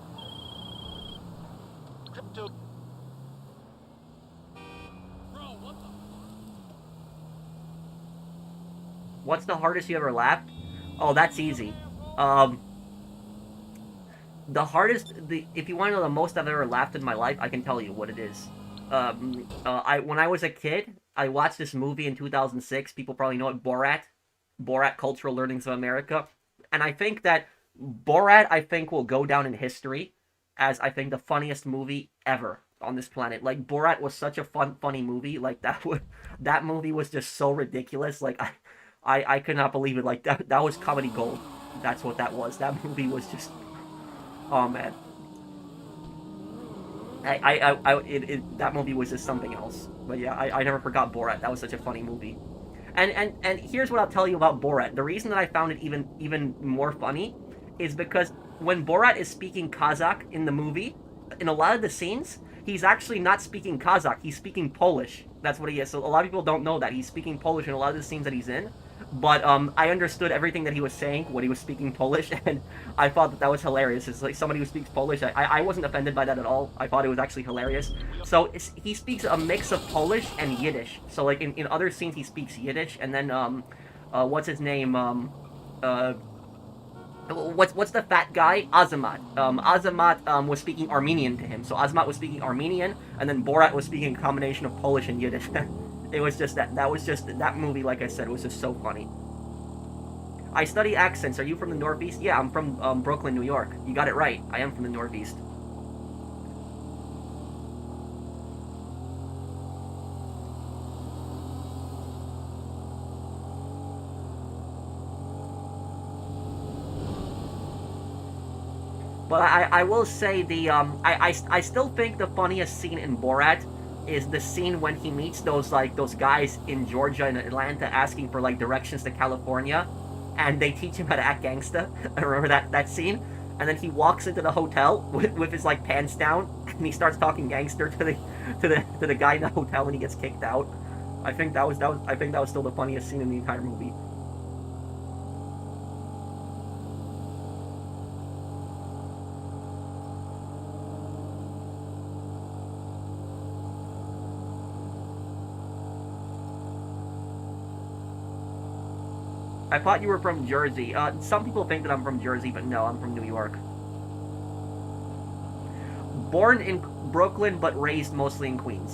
Crypto. Bro, what the? What's the hardest you ever laughed? Oh, that's easy. The hardest, if you want to know the most I've ever laughed in my life, I can tell you what it is. When I was a kid, I watched this movie in 2006. People probably know it, Borat, Cultural Learnings of America. And I think that Borat, will go down in history as, I think, the funniest movie ever on this planet. Like, Borat was such a funny movie. Like, that movie was just so ridiculous. Like, I could not believe it. Like, that was comedy gold. That's what that was. That movie was just... Oh, man. That movie was just something else. But yeah, I never forgot Borat. That was such a funny movie. And here's what I'll tell you about Borat. The reason that I found it even more funny is because when Borat is speaking Kazakh in the movie, in a lot of the scenes, he's actually not speaking Kazakh. He's speaking Polish. That's what he is. So a lot of people don't know that he's speaking Polish in a lot of the scenes that he's in. But I understood everything that he was saying when he was speaking Polish, and I thought that was hilarious. It's like somebody who speaks Polish. I wasn't offended by that at all. I thought it was actually hilarious. So he speaks a mix of Polish and Yiddish. So like in other scenes he speaks Yiddish, and then what's his name? What's the fat guy? Azamat. Azamat was speaking Armenian to him. So Azamat was speaking Armenian, and then Borat was speaking a combination of Polish and Yiddish. It was just that movie, like I said, was just so funny. I study accents. Are you from the Northeast? Yeah, I'm from Brooklyn, New York. You got it right. I am from the Northeast. But I will say I still think the funniest scene in Borat is the scene when he meets those guys in Georgia and Atlanta asking for like directions to California, and they teach him how to act gangsta. I remember that scene. And then he walks into the hotel with his like pants down, and he starts talking gangster to the guy in the hotel, and he gets kicked out. I think that was still the funniest scene in the entire movie. I thought you were from Jersey. Some people think that I'm from Jersey, but no, I'm from New York. Born in Brooklyn, but raised mostly in Queens.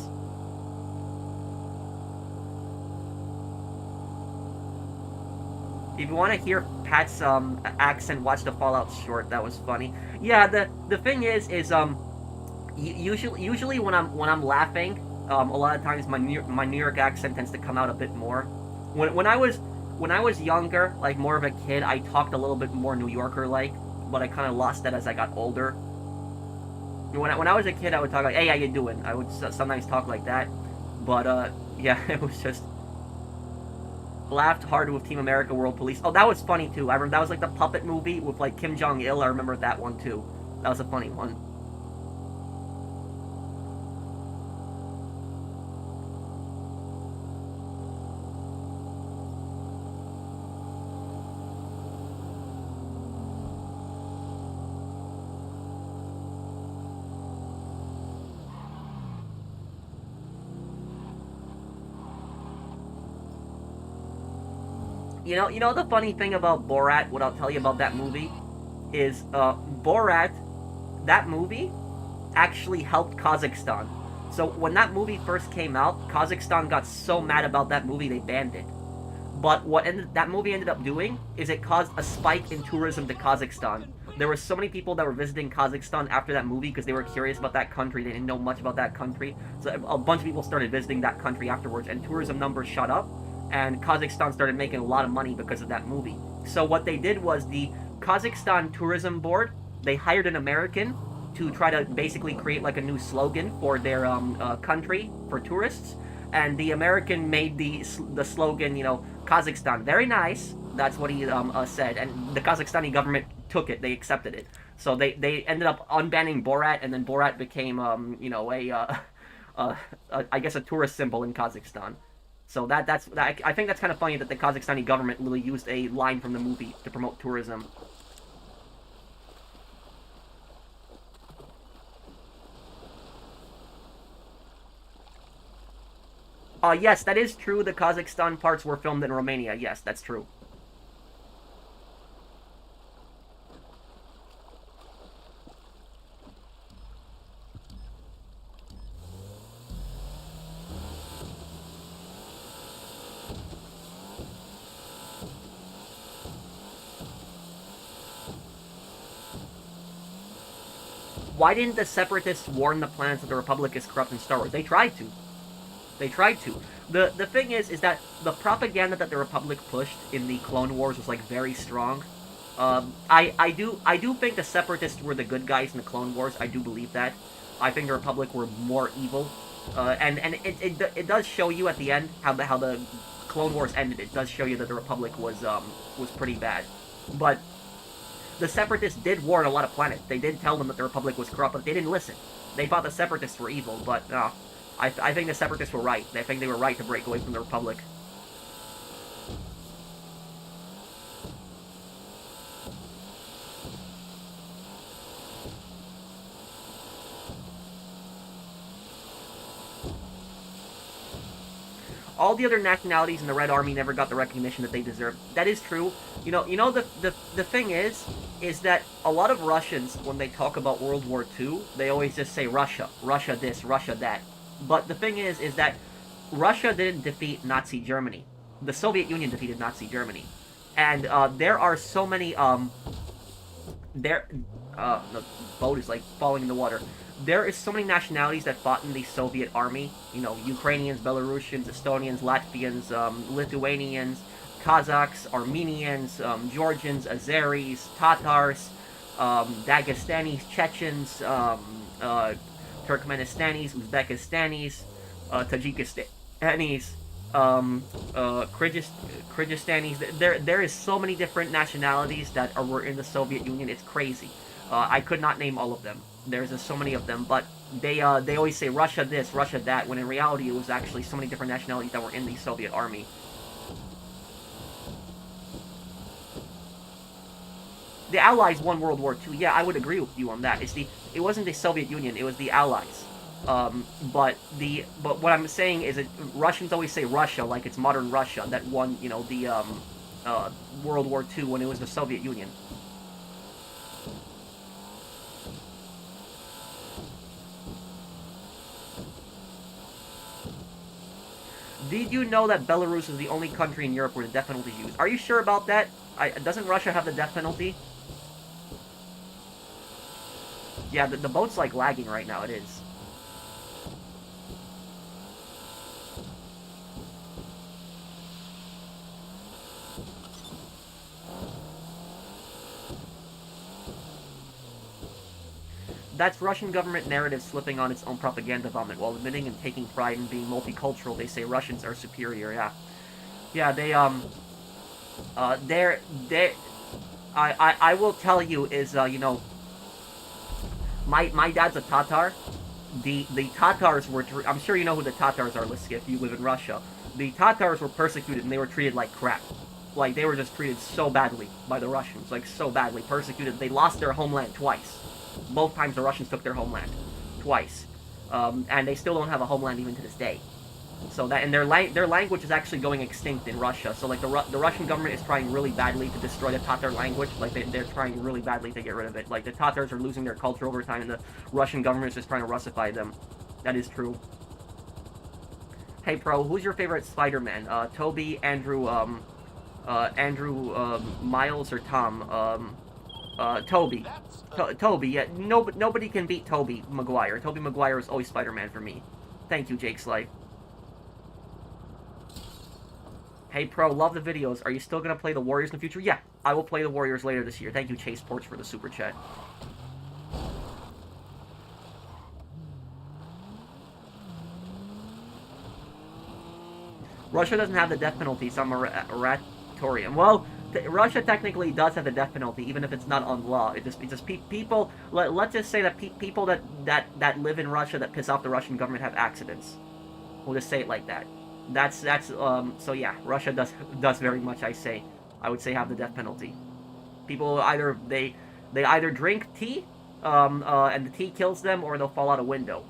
If you want to hear Pat's accent, watch the Fallout short. That was funny. Yeah, the thing is usually when I'm laughing, a lot of times my New York accent tends to come out a bit more. When I was younger, like more of a kid, I talked a little bit more New Yorker-like, but I kind of lost that as I got older. When I was a kid, I would talk like, "Hey, how you doing?" I would sometimes talk like that, but yeah, it was just laughed hard with Team America: World Police. Oh, that was funny too. I remember that was like the puppet movie with like Kim Jong-il. I remember that one too. That was a funny one. You know the funny thing about Borat, what I'll tell you about that movie, is Borat, that movie, actually helped Kazakhstan. So when that movie first came out, Kazakhstan got so mad about that movie they banned it. But what that movie ended up doing is it caused a spike in tourism to Kazakhstan. There were so many people that were visiting Kazakhstan after that movie because they were curious about that country. They didn't know much about that country. So a bunch of people started visiting that country afterwards, and tourism numbers shot up. And Kazakhstan started making a lot of money because of that movie. So what they did was the Kazakhstan Tourism Board, they hired an American to try to basically create like a new slogan for their country for tourists. And the American made the slogan, Kazakhstan, very nice. That's what he said. And the Kazakhstani government took it. They accepted it. So they ended up unbanning Borat, and then Borat became, I guess a tourist symbol in Kazakhstan. So I think that's kind of funny that the Kazakhstani government really used a line from the movie to promote tourism. Yes, that is true. The Kazakhstan parts were filmed in Romania. Yes, that's true. Why didn't the Separatists warn the planets that the Republic is corrupt in Star Wars? They tried to. They tried to. The thing is that the propaganda that the Republic pushed in the Clone Wars was like very strong. I do think the Separatists were the good guys in the Clone Wars. I do believe that. I think the Republic were more evil. And it does show you at the end how the Clone Wars ended. It does show you that the Republic was pretty bad. But the Separatists did warn a lot of planets. They did tell them that the Republic was corrupt, but they didn't listen. They thought the separatists were evil, but I think the separatists were right. I think they were right to break away from the Republic. All the other nationalities in the Red Army never got the recognition that they deserved. That is true. The thing is that a lot of Russians, when they talk about World War II, they always just say Russia, Russia this, Russia that. But the thing is that Russia didn't defeat Nazi Germany. The Soviet Union defeated Nazi Germany, and there are so many the boat is like falling in the water. There is so many nationalities that fought in the Soviet army. Ukrainians, Belarusians, Estonians, Latvians, Lithuanians, Kazakhs, Armenians, Georgians, Azeris, Tatars, Dagestanis, Chechens, Turkmenistanis, Uzbekistanis, Tajikistanis, Kyrgyzstanis. There is so many different nationalities that were in the Soviet Union. It's crazy. I could not name all of them. There's just so many of them, but they always say Russia this, Russia that, when in reality it was actually so many different nationalities that were in the Soviet army. The Allies won World War II. Yeah, I would agree with you on that. It wasn't the Soviet Union, it was the Allies. But what I'm saying is that Russians always say Russia like it's modern Russia that won, the World War II when it was the Soviet Union. Did you know that Belarus is the only country in Europe where the death penalty is used? Are you sure about that? Doesn't Russia have the death penalty? Yeah, the boat's like lagging right now, it is. That's Russian government narrative slipping on its own propaganda vomit while admitting and taking pride in being multicultural. They say Russians are superior. Yeah. I will tell you is my dad's a Tatar. The Tatars were. I'm sure you know who the Tatars are, Liska, if you live in Russia. The Tatars were persecuted and they were treated like crap. Like they were just treated so badly by the Russians, like so badly persecuted. They lost their homeland twice. Both times the Russians took their homeland, twice, and they still don't have a homeland even to this day. So that and their language is actually going extinct in Russia. So like the Russian government is trying really badly to destroy the Tatar language. Like they're trying really badly to get rid of it. Like the Tatars are losing their culture over time, and the Russian government is just trying to Russify them. That is true. Hey Pro, who's your favorite Spider-Man? Toby, Andrew, Miles, or Tom? Toby. Toby, yeah. Nobody can beat Toby Maguire. Toby Maguire is always Spider-Man for me. Thank you, Jake Slife. Hey, Pro, love the videos. Are you still going to play the Warriors in the future? Yeah, I will play the Warriors later this year. Thank you, Chase Porch, for the super chat. Russia doesn't have the death penalty, so I'm a moratorium. Well, Russia technically does have the death penalty, even if it's not on law. It's just people. Let's just say that people that live in Russia that piss off the Russian government have accidents. We'll just say it like that. So yeah, Russia does very much. I would say have the death penalty. People either they either drink tea, and the tea kills them, or they'll fall out a window.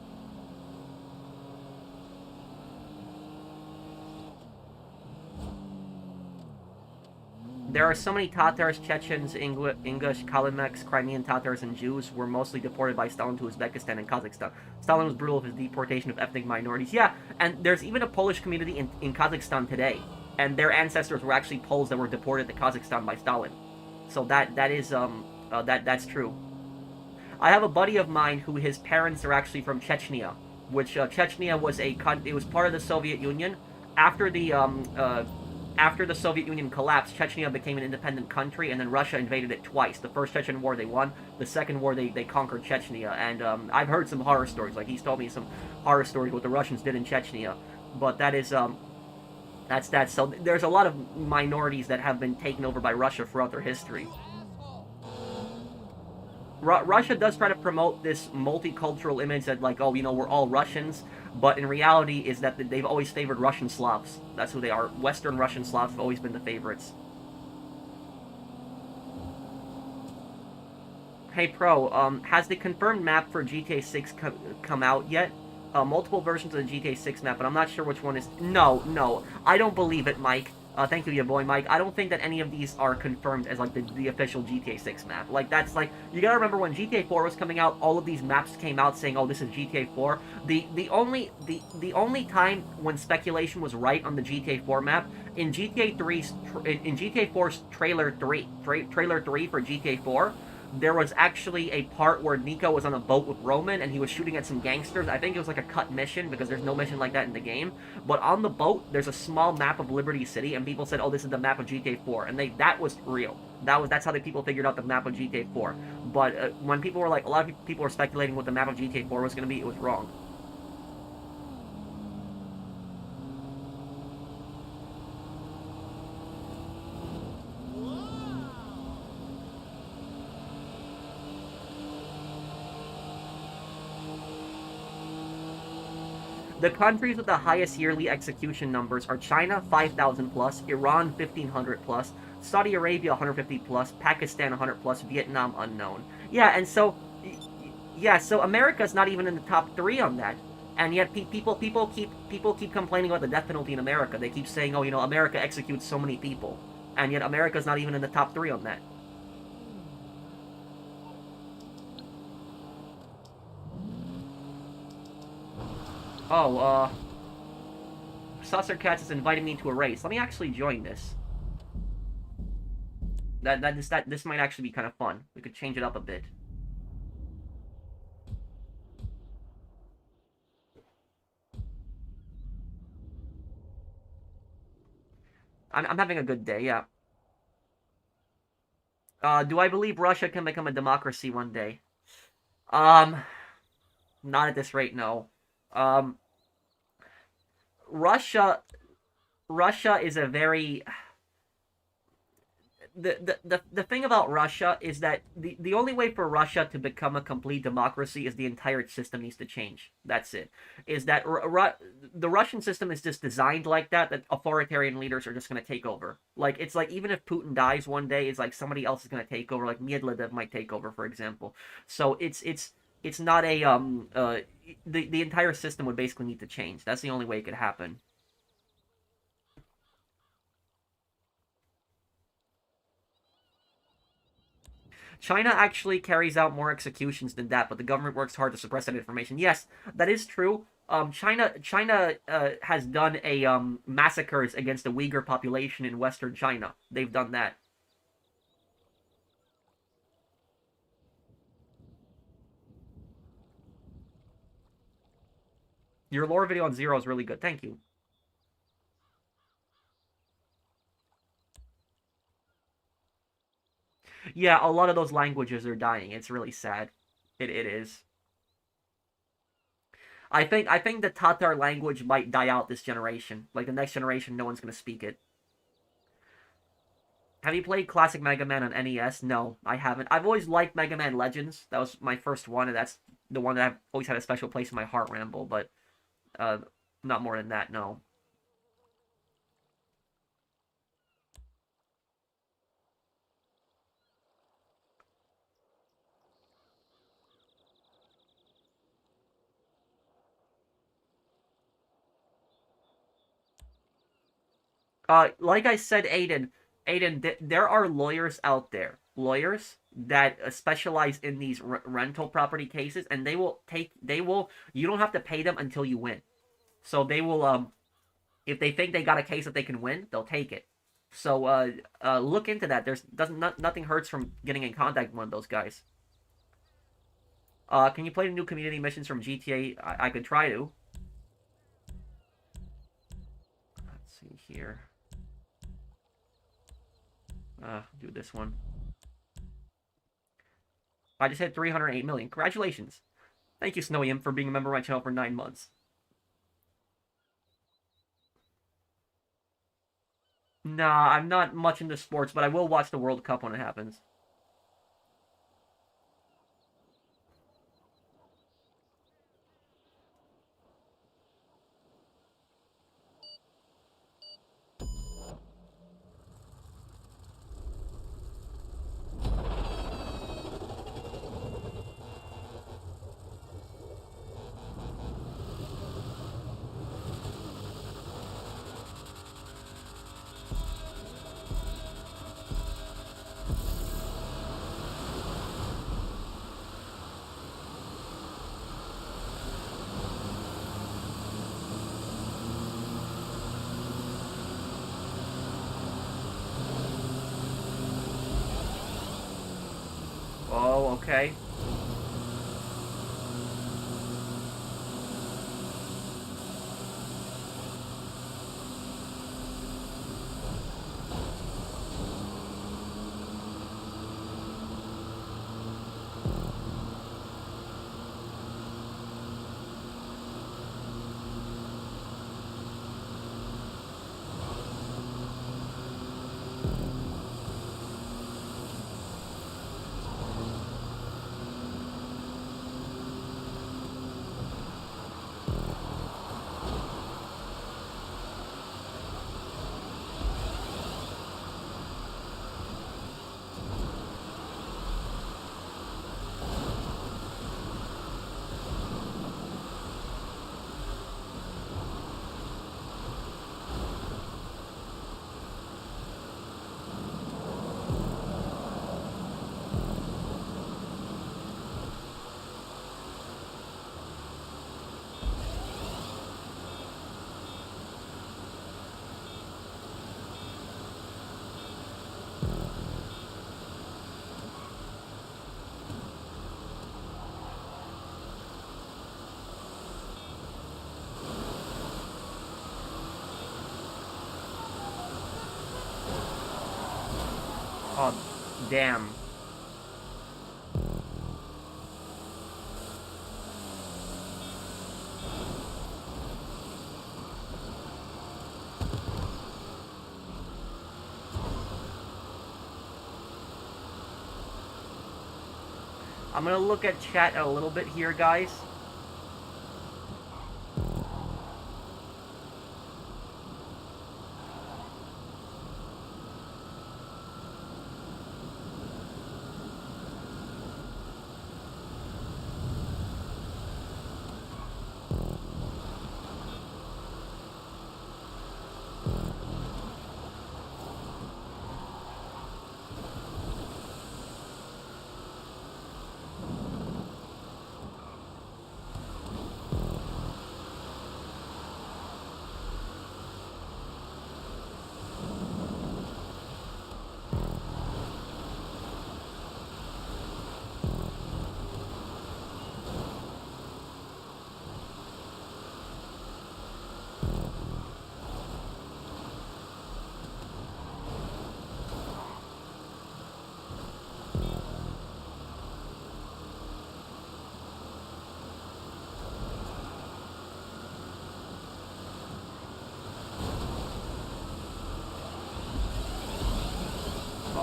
There are so many Tatars, Chechens, Ingush, Kalmyks, Crimean Tatars, and Jews were mostly deported by Stalin to Uzbekistan and Kazakhstan. Stalin was brutal with his deportation of ethnic minorities. Yeah, and there's even a Polish community in Kazakhstan today, and their ancestors were actually Poles that were deported to Kazakhstan by Stalin. So that's true. I have a buddy of mine who his parents are actually from Chechnya, which Chechnya was it was part of the Soviet Union. After the Soviet Union collapsed, Chechnya became an independent country, and then Russia invaded it twice. The first Chechen War they won. The second war they conquered Chechnya, and I've heard some horror stories. Like he's told me some horror stories what the Russians did in Chechnya. But that is that's that. So there's a lot of minorities that have been taken over by Russia throughout their history. Russia does try to promote this multicultural image that, like, oh, we're all Russians, but in reality is that they've always favored Russian Slavs. That's who they are. Western Russian Slavs have always been the favorites. Hey Pro, has the confirmed map for GTA 6 come out yet? Multiple versions of the GTA 6 map, but I'm not sure which one is... No, I don't believe it, Mike. Thank you, your boy, Mike. I don't think that any of these are confirmed as, like, the official GTA 6 map. Like, that's, like... You gotta remember, when GTA 4 was coming out, all of these maps came out saying, oh, this is GTA 4. The only time when speculation was right on the GTA 4 map, in GTA 3's... In GTA 4's Trailer 3... Trailer 3 for GTA 4... There was actually a part where Nico was on a boat with Roman and he was shooting at some gangsters. I think it was like a cut mission because there's no mission like that in the game. But on the boat, there's a small map of Liberty City, and people said, "Oh, this is the map of GTA 4," and that was real. That's how the people figured out the map of GTA 4. But when people were like, a lot of people were speculating what the map of GTA 4 was going to be, it was wrong. The countries with the highest yearly execution numbers are China, 5,000 plus, Iran, 1,500 plus, Saudi Arabia, 150 plus, Pakistan, 100 plus, Vietnam, unknown. Yeah, and so, yeah, so America's not even in the top 3 on that. And yet people keep complaining about the death penalty in America. They keep saying, oh, America executes so many people. And yet America's not even in the top 3 on that. Oh, Saucer Cats is inviting me to a race. Let me actually join this. This might actually be kind of fun. We could change it up a bit. I'm having a good day, yeah. Do I believe Russia can become a democracy one day? Not at this rate, no. Um, Russia is a very the thing about Russia is that the only way for Russia to become a complete democracy is the entire system needs to change. That's it. Is that the Russian system is just designed like that authoritarian leaders are just going to take over. Like, it's like, even if Putin dies one day, it's like somebody else is going to take over. Like Medvedev might take over, for example. So it's not a the entire system would basically need to change. That's the only way it could happen. China actually carries out more executions than that, but the government works hard to suppress that information. Yes, that is true. China has done a massacres against the Uyghur population in Western China. They've done that. Your lore video on Zero is really good. Thank you. Yeah, a lot of those languages are dying. It's really sad. It is. I think the Tatar language might die out this generation. Like, the next generation, no one's gonna speak it. Have you played classic Mega Man on NES? No, I haven't. I've always liked Mega Man Legends. That was my first one, and that's the one that I've always had a special place in my heart, Ramble. But uh, not more than that. No. Like I said, Aiden, there are lawyers out there, lawyers that specialize in these rental property cases, and you don't have to pay them until you win. So they will, if they think they got a case that they can win, they'll take it. So, look into that. Nothing hurts from getting in contact with one of those guys. Can you play the new community missions from GTA? I could try to. Let's see here. Do this one. I just hit 308 million. Congratulations. Thank you, Snowy M, for being a member of my channel for 9 months. Nah, I'm not much into sports, but I will watch the World Cup when it happens. Oh, okay. Oh, damn. I'm gonna look at chat a little bit here, guys.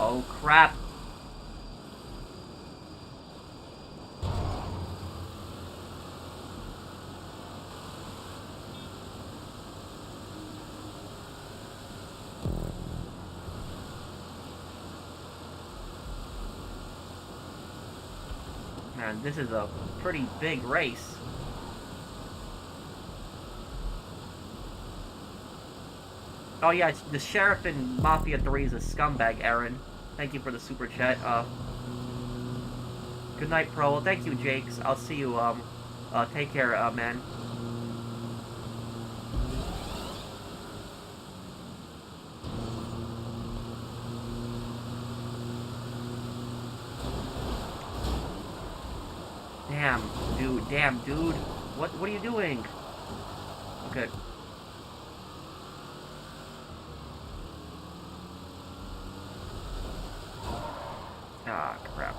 Oh, crap. Man, this is a pretty big race. Oh yeah, the sheriff in Mafia 3 is a scumbag, Aaron. Thank you for the super chat. Good night, Pro. Well, thank you, Jakes. I'll see you, take care, man. Damn, dude. What are you doing? Okay. Ah, crap.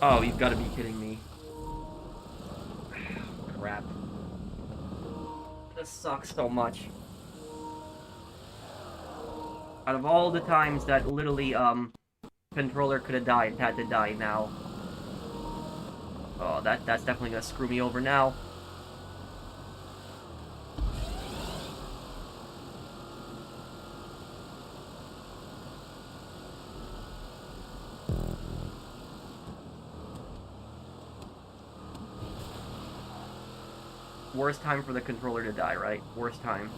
Oh, you've got to be kidding me. Crap. This sucks so much. Out of all the times that literally, controller could have died, had to die now. Oh, that's definitely gonna screw me over now. Worst time for the controller to die, right? Worst time.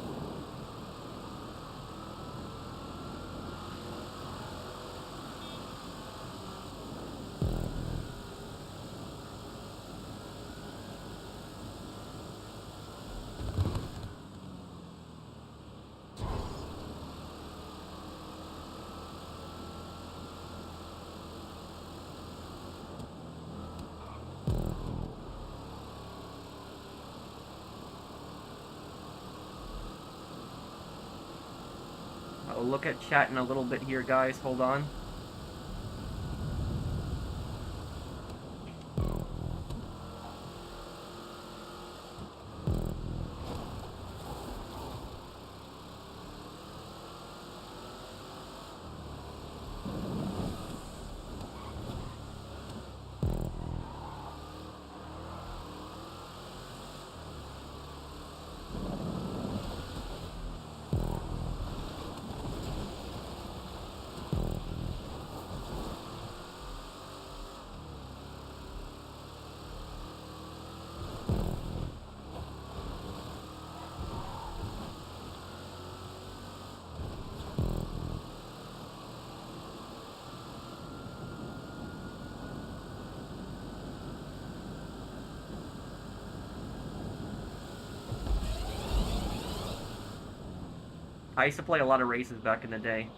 I'll look at chat in a little bit here, guys. Hold on. I used to play a lot of races back in the day.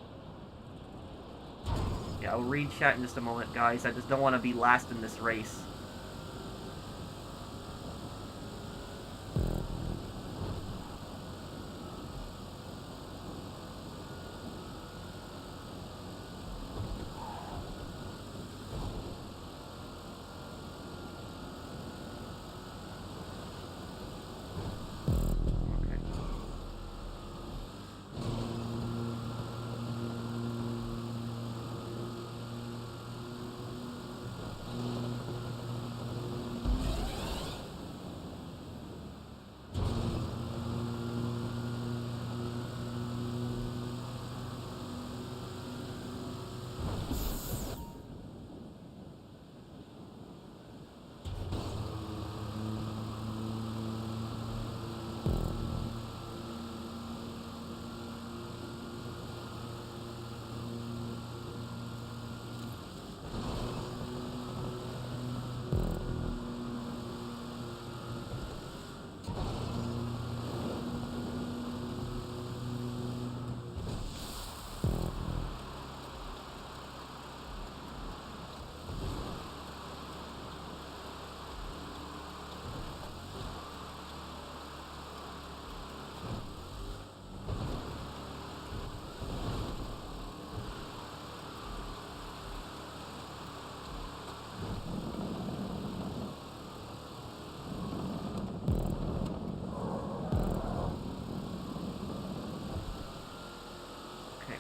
Yeah, I'll read chat in just a moment, guys. I just don't want to be last in this race.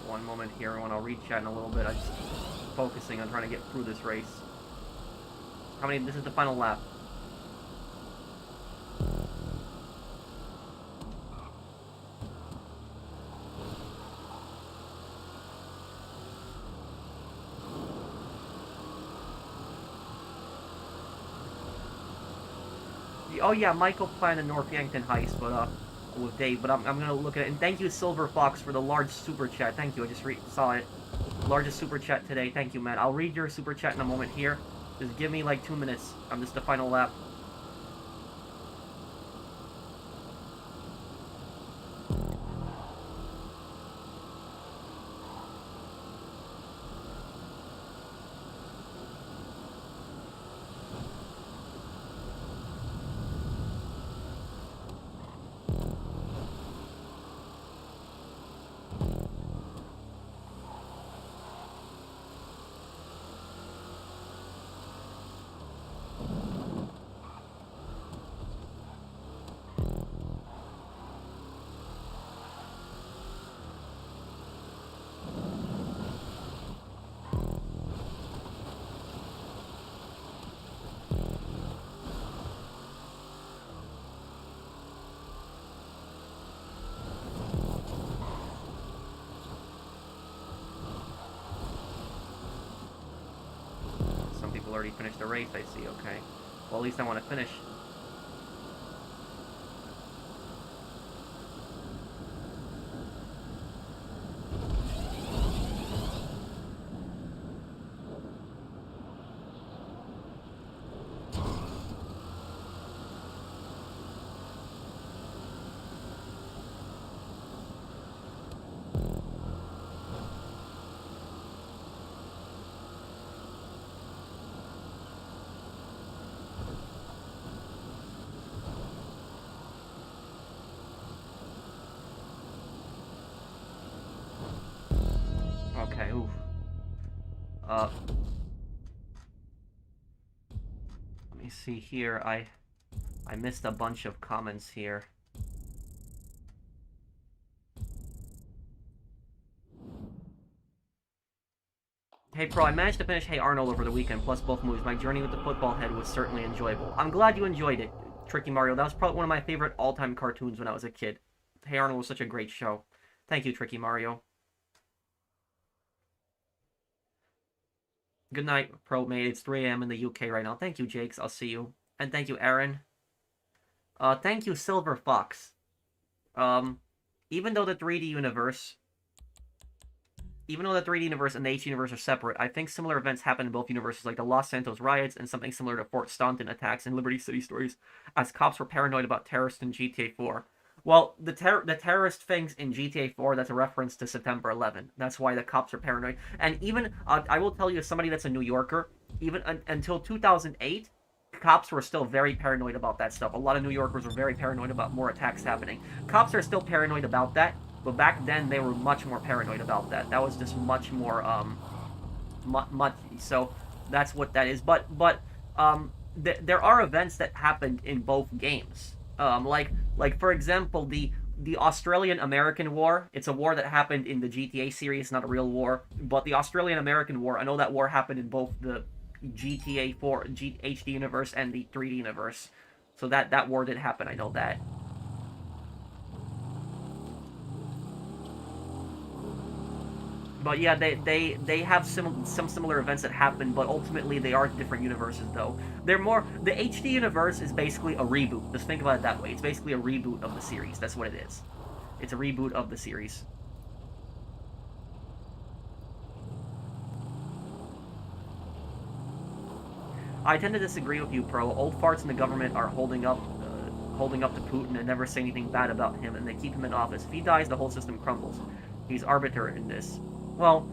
One moment here, everyone. I'll read chat in a little bit. I'm just focusing on trying to get through this race. How many? This is the final lap. Oh yeah, Michael planned a North Yankton heist, but with Dave. But I'm gonna look at it. And thank you, Silver Fox, for the large super chat. Thank you. I just saw it. Largest super chat today. Thank you, man. I'll read your super chat in a moment here. Just give me like 2 minutes. I'm just the final lap. already finished the race, I see, okay. Well, at least I want to finish. Okay, oof. Let me see here. I missed a bunch of comments here. Hey Pro, I managed to finish Hey Arnold over the weekend, plus both movies. My journey with the football head was certainly enjoyable. I'm glad you enjoyed it, Tricky Mario. That was probably one of my favorite all-time cartoons when I was a kid. Hey Arnold was such a great show. Thank you, Tricky Mario. Good night, Pro Mate. It's 3 a.m. in the UK right now. Thank you, Jakes. I'll see you. And thank you, Aaron. Thank you, Silver Fox. Even though the 3D universe... Even though the 3D universe and the HD universe are separate, I think similar events happen in both universes, like the Los Santos riots and something similar to Fort Staunton attacks and Liberty City stories, as cops were paranoid about terrorists in GTA 4. Well, the terrorist things in GTA 4, that's a reference to September 11. That's why the cops are paranoid. And even, I will tell you, as somebody that's a New Yorker, even until 2008, cops were still very paranoid about that stuff. A lot of New Yorkers were very paranoid about more attacks happening. Cops are still paranoid about that, but back then they were much more paranoid about that. That was just much more, much. So that's what that is. But there are events that happened in both games. Like for example, the Australian-American War. It's a war that happened in the GTA series, not a real war. But the Australian-American War, I know that war happened in both the GTA 4 HD universe and the 3D universe. So that war did happen, I know that. But yeah, they have some similar events that happen, but ultimately they are different universes, though. They're more... The HD universe is basically a reboot. Just think about it that way. It's basically a reboot of the series. That's what it is. It's a reboot of the series. I tend to disagree with you, Pro. Old farts in the government are holding up to Putin and never say anything bad about him, and they keep him in office. If he dies, the whole system crumbles. He's arbiter in this. Well,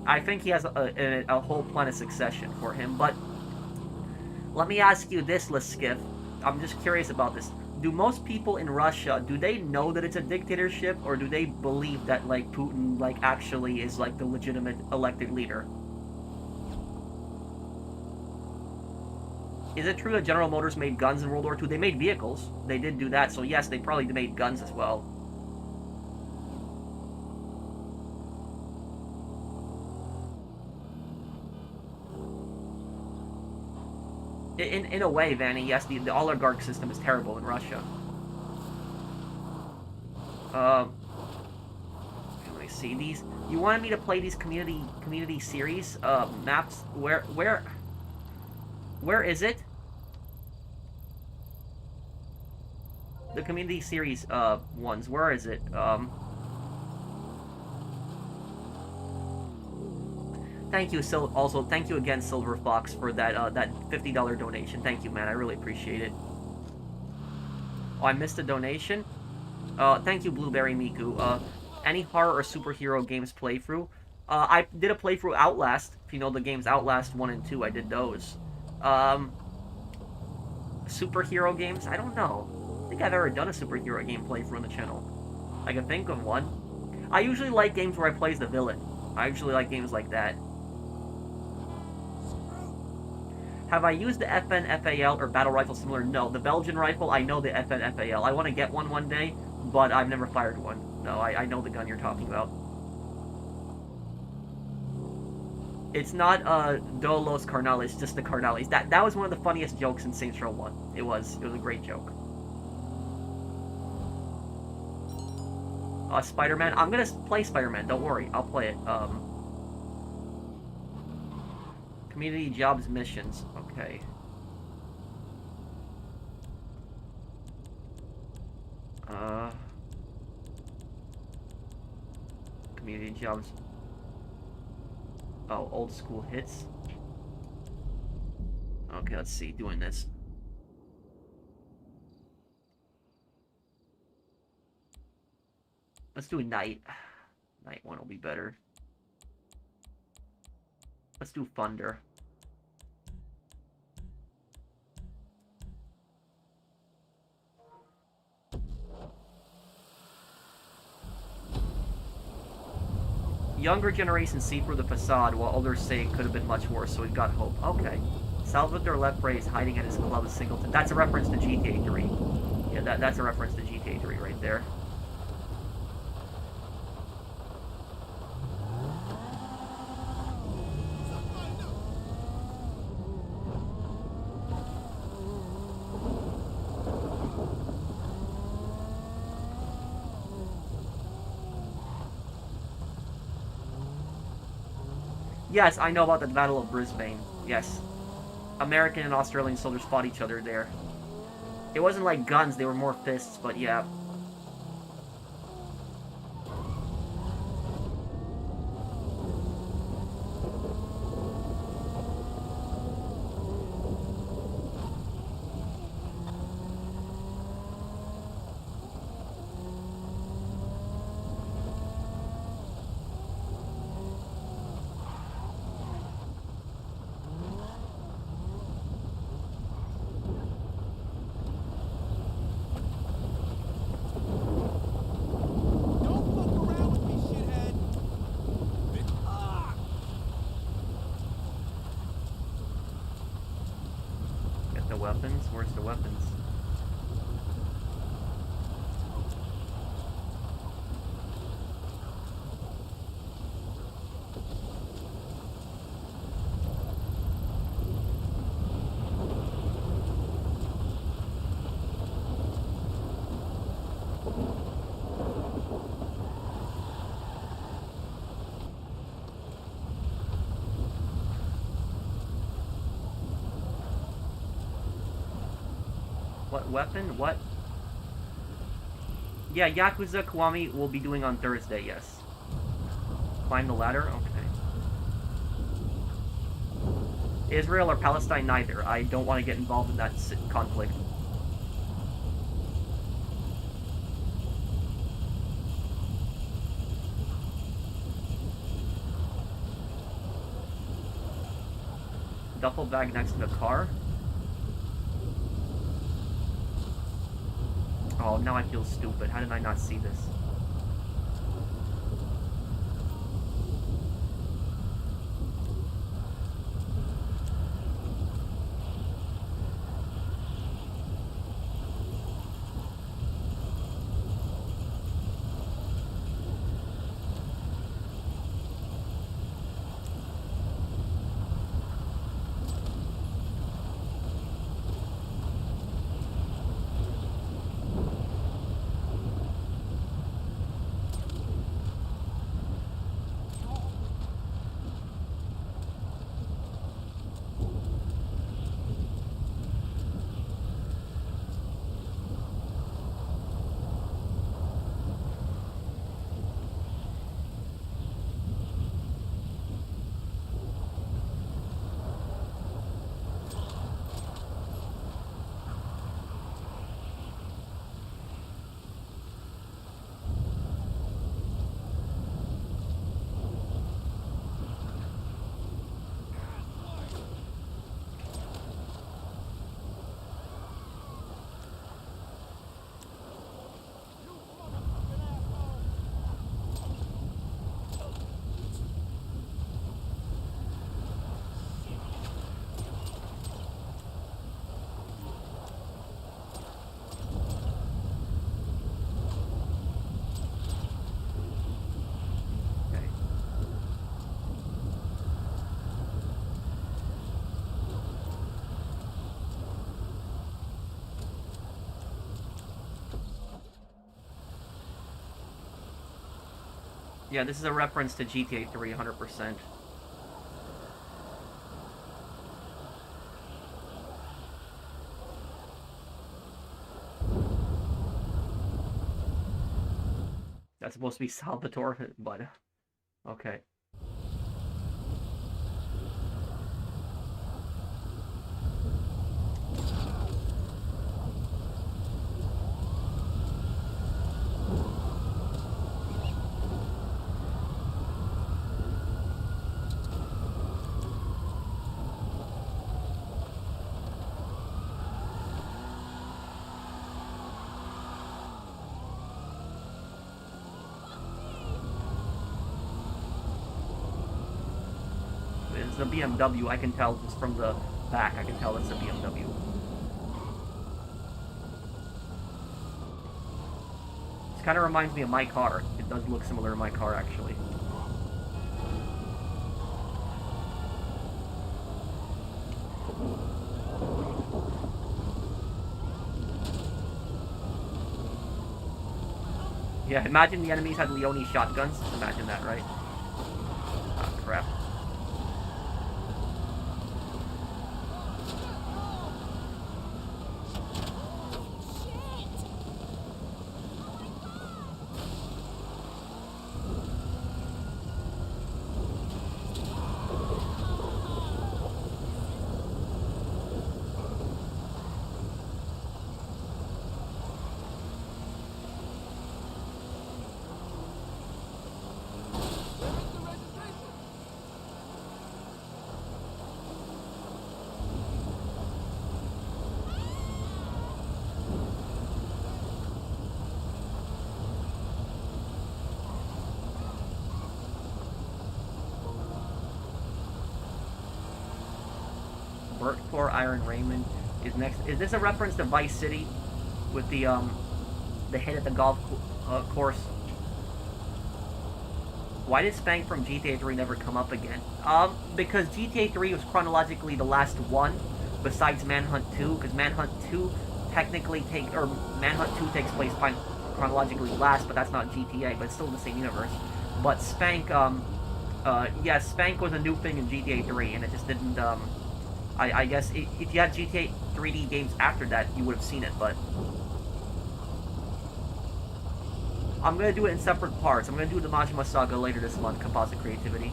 I think he has a whole plan of succession for him, but let me ask you this, Liskiff. I'm just curious about this. Do most people in Russia, do they know that it's a dictatorship, or do they believe that, like, Putin, like, actually is, like, the legitimate elected leader? Is it true that General Motors made guns in World War II? They made vehicles. They did do that, so yes, they probably made guns as well. In a way, Vanny, yes, the oligarch system is terrible in Russia. Let me see these. You wanted me to play these community series maps. Where is it? The community series ones. Where is it? Thank you, also, thank you again, Silver Fox, for that that $50 donation. Thank you, man. I really appreciate it. Oh, I missed a donation? Thank you, Blueberry Miku. Any horror or superhero games playthrough? I did a playthrough Outlast. If you know the games Outlast 1 and 2, I did those. Superhero games? I don't know. I don't think I've ever done a superhero game playthrough on the channel. I can think of one. I usually like games where I play as the villain. I usually like games like that. Have I used the FN FAL or battle rifle similar? No. The Belgian rifle, I know the FN FAL. I want to get one day, but I've never fired one. No, I know the gun you're talking about. It's not Dolos Carnales, just the Carnales. That was one of the funniest jokes in Saints Row 1. It was a great joke. Spider-Man. I'm gonna play Spider-Man. Don't worry, I'll play it. Community jobs missions. Okay. Community jobs. Oh, old school hits. Okay, let's see. Doing this. Let's do a night. Night one will be better. Let's do Thunder. Younger generations see through the facade, while others say it could have been much worse, so we've got hope. Okay. Salvador Lepre is hiding at his club, Singleton. That's a reference to GTA 3. Yeah, that's a reference to GTA 3 right there. Yes, I know about the Battle of Brisbane. Yes. American and Australian soldiers fought each other there. It wasn't like guns, they were more fists, but yeah. Weapons? Where's the weapons? What weapon? What? Yeah, Yakuza Kiwami will be doing on Thursday, yes. Climb the ladder? Okay. Israel or Palestine? Neither. I don't want to get involved in that conflict. Duffel bag next to the car? Oh, now I feel stupid. How did I not see this? Yeah, this is a reference to GTA 3, 100%. That's supposed to be Salvatore, but okay. It's a BMW. I can tell just from the back. I can tell it's a BMW. This kind of reminds me of my car. It does look similar to my car, actually. Yeah, imagine the enemies had Leone shotguns. Imagine that, right? Ah, crap. Burt Iron Raymond is next. Is this a reference to Vice City with the hit at the golf course? Why did Spank from GTA 3 never come up again? Because GTA 3 was chronologically the last one, besides Manhunt 2, because Manhunt 2 Manhunt 2 takes place chronologically last, but that's not GTA, but it's still in the same universe. But Spank, yeah, Spank was a new thing in GTA 3, and it just didn't, I guess if you had GTA 3D games after that, you would have seen it, but I'm going to do it in separate parts. I'm going to do the Majima Saga later this month, Composite Creativity.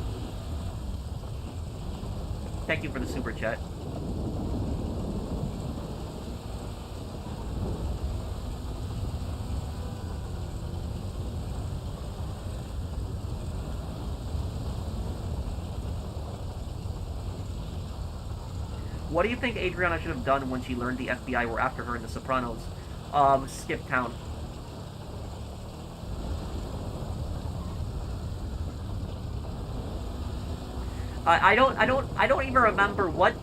Thank you for the super chat. What do you think Adriana should have done when she learned the FBI were after her in The Sopranos? Skip town. I don't even remember what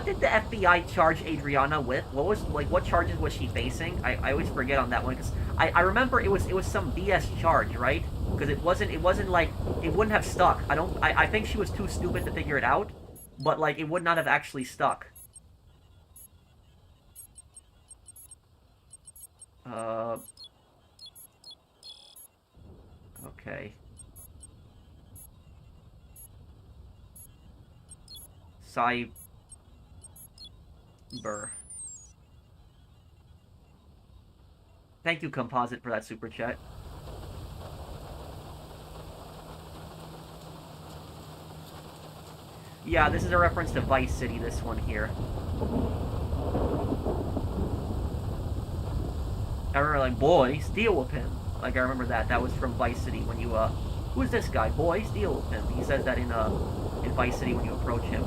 did the FBI charge Adriana with? What charges was she facing? I always forget on that one because I remember it was some BS charge, right? Because it wasn't like it wouldn't have stuck. I think she was too stupid to figure it out, but like it would not have actually stuck. Okay. Cyber. Thank you, Composite, for that super chat. Yeah, this is a reference to Vice City, this one here. I remember, like, boys, deal with him. Like, I remember that. That was from Vice City when you, who's this guy? Boys, deal with him. He says that in Vice City when you approach him.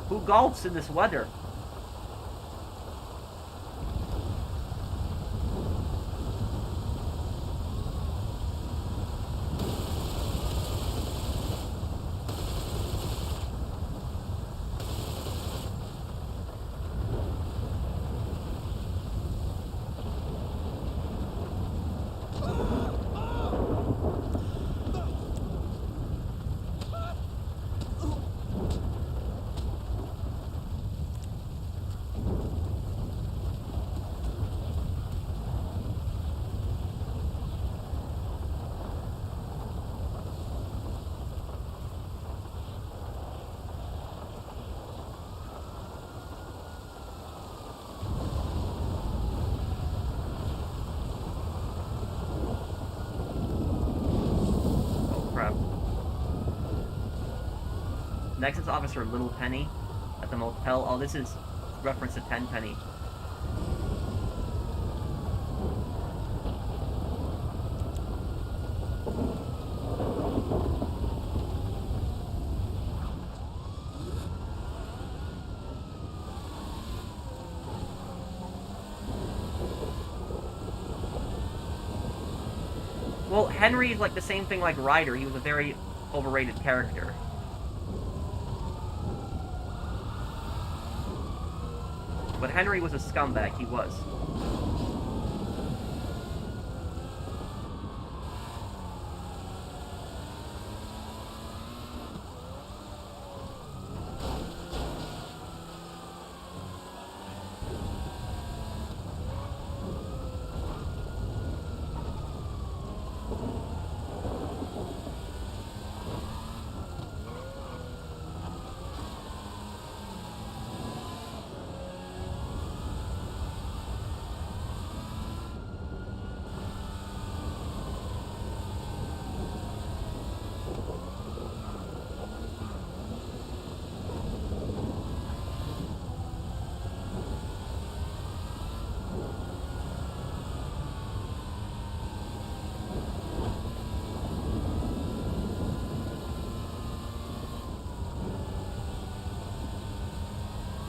Who golfs in this weather? Next is Officer Little Penny at the motel. Oh, this is reference to Tenpenny. Well, Henry is like the same thing like Ryder. He was a very overrated character. But Henry was a scumbag, he was.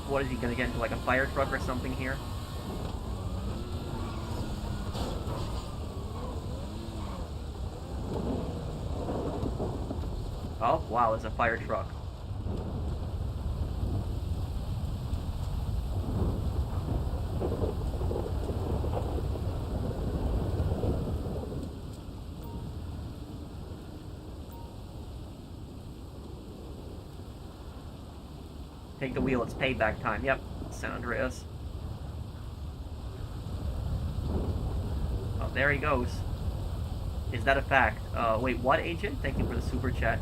What is he gonna get into, like a fire truck or something here? Oh, wow, there's a fire truck. Take the wheel, it's payback time. Yep, San Andreas. Oh, there he goes. Is that a fact? Wait, what, Agent? Thank you for the super chat.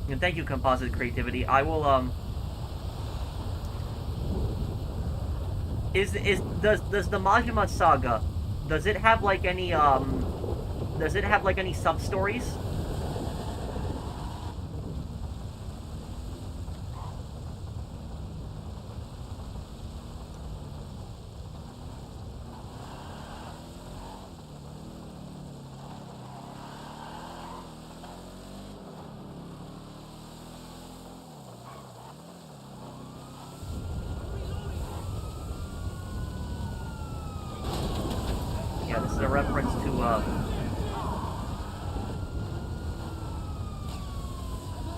And thank you, Composite Creativity. I will, does the Majima Saga, does it have, like, any, sub-stories? Yeah, this is a reference to,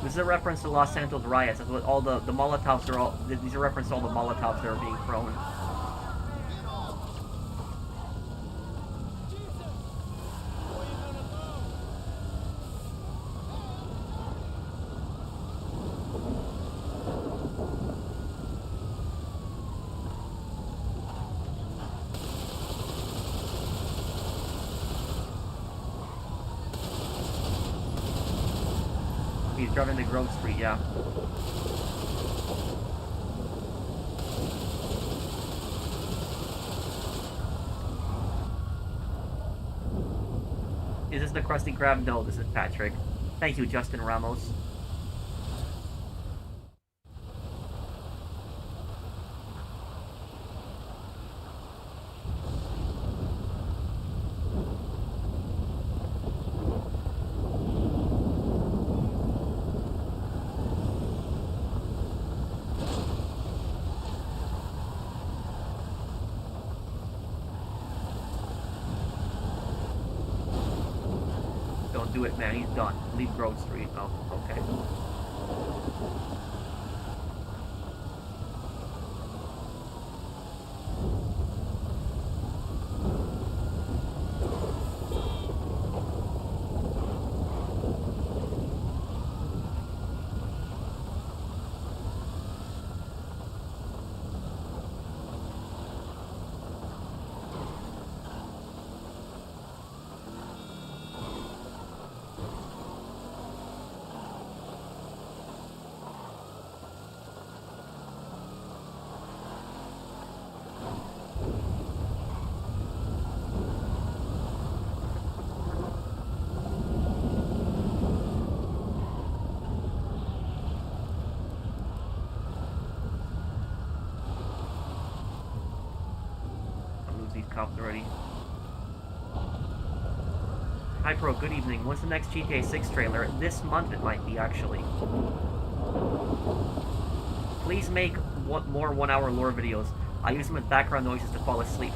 this is a reference to Los Santos riots. That's what all the Molotovs are all, these are reference to all the Molotovs that are being thrown. He's driving to Grove Street, yeah. Is this the Krusty Krab? No, this is Patrick. Thank you, Justin Ramos. Don't do it, man. He's done. Leave Grove Street. Oh, okay. helicopter already. Hi Pro, good evening. When's the next GTA 6 trailer? This month it might be, actually. Please make more 1 hour lore videos. I use them as background noises to fall asleep.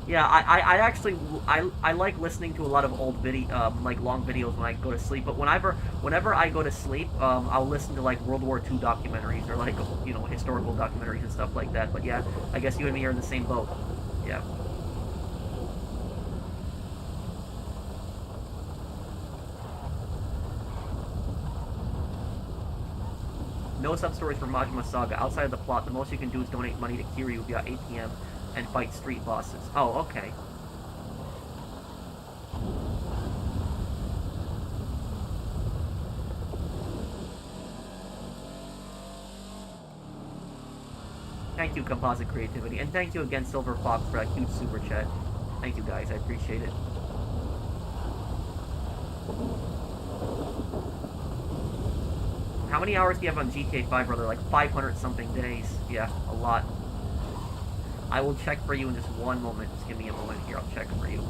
Yeah, I actually I like listening to a lot of old like long videos when I go to sleep. But whenever I go to sleep, I'll listen to like World War II documentaries or like, you know, historical documentaries and stuff like that. But yeah, I guess you and me are in the same boat. Yeah. No sub-stories for Majima Saga. Outside of the plot, the most you can do is donate money to Kiryu via ATM and fight street bosses. Oh, okay. Thank you, Composite Creativity. And thank you again, Silver Fox, for that huge super chat. Thank you, guys. I appreciate it. How many hours do you have on GTA 5, brother? Like 500-something days. Yeah, a lot. I will check for you in just one moment. Just give me a moment here. I'll check for you.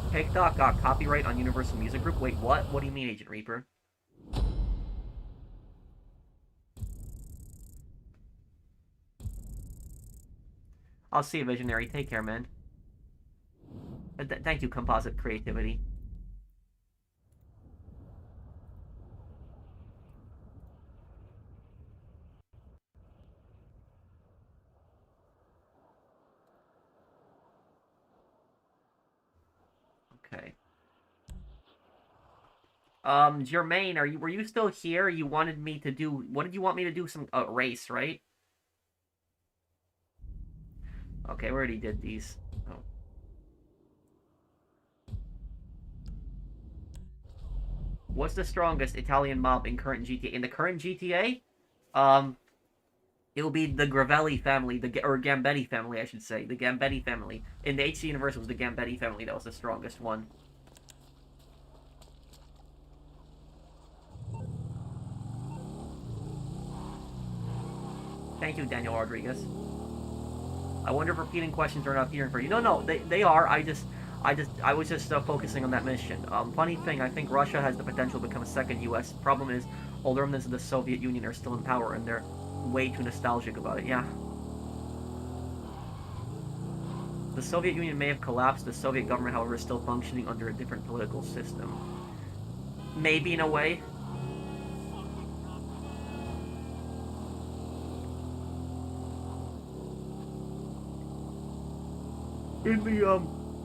TikTok got copyright on Universal Music Group? Wait, what? What do you mean, Agent Reaper? I'll see you, Visionary. Take care, man. Thank you, Composite Creativity. Okay. Jermaine, were you still here? You wanted me to do, what did you want me to do? Some race, right? Okay, we already did these. Oh. What's the strongest Italian mob in current GTA? In the current GTA, it will be the Gravelli family, or Gambetti family, I should say. The Gambetti family. In the HC universe, it was the Gambetti family that was the strongest one. Thank you, Daniel Rodriguez. I wonder if repeating questions are not appearing for you. No, they are. I was just focusing on that mission. Funny thing, I think Russia has the potential to become a second U.S. Problem is, older remnants of the Soviet Union are still in power, and they're way too nostalgic about it. Yeah. The Soviet Union may have collapsed. The Soviet government, however, is still functioning under a different political system. Maybe in a way.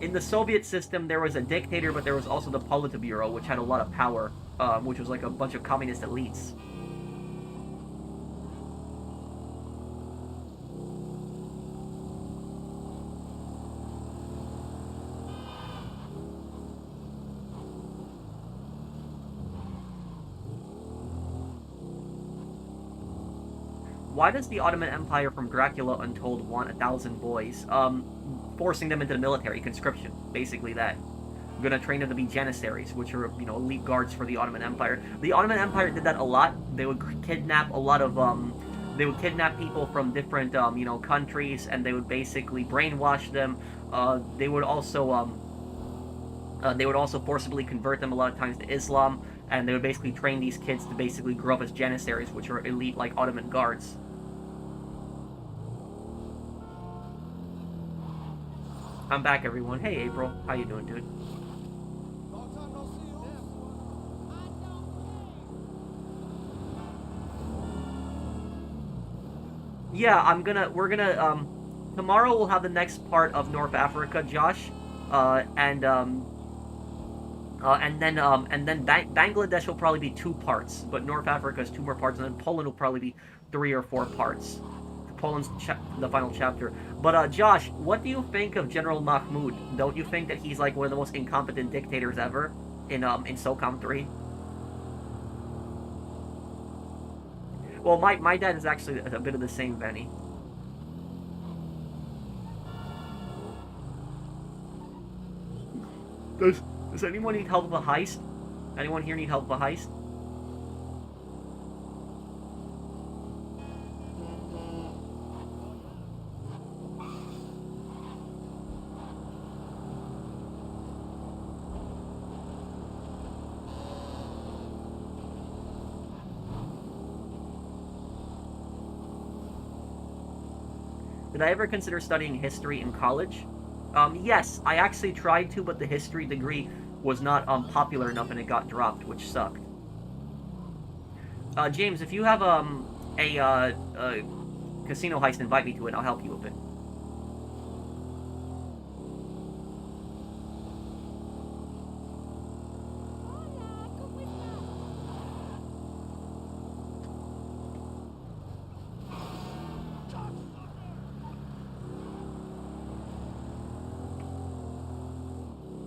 In the Soviet system, there was a dictator, but there was also the Politburo, which had a lot of power, which was like a bunch of communist elites. Why does the Ottoman Empire from Dracula Untold want 1,000 boys? Forcing them into the military, conscription, basically that. I'm gonna train them to be Janissaries, which are, you know, elite guards for the Ottoman Empire. The Ottoman Empire did that a lot. They would kidnap a lot of, they would kidnap people from different, you know, countries, and they would basically brainwash them. They would also forcibly convert them a lot of times to Islam, and they would basically train these kids to basically grow up as Janissaries, which are elite, like, Ottoman guards. I'm back, everyone. Hey, April. How you doing, dude? Yeah, tomorrow we'll have the next part of North Africa, Josh, uh, and um, and then Bangladesh will probably be 2 parts, but North Africa is 2 more parts, and then Poland will probably be 3 or 4 parts. Poland's the final chapter. But Josh, what do you think of General Mahmoud? Don't you think that he's like one of the most incompetent dictators ever in SOCOM 3? Well, my dad is actually a bit of the same, Benny. Does does anyone need help with a heist? Anyone here need help with a heist? Did I ever consider studying history in college? Yes, I actually tried to, but the history degree was not popular enough and it got dropped, which sucked. James, if you have a casino heist, invite me to it. I'll help you with it.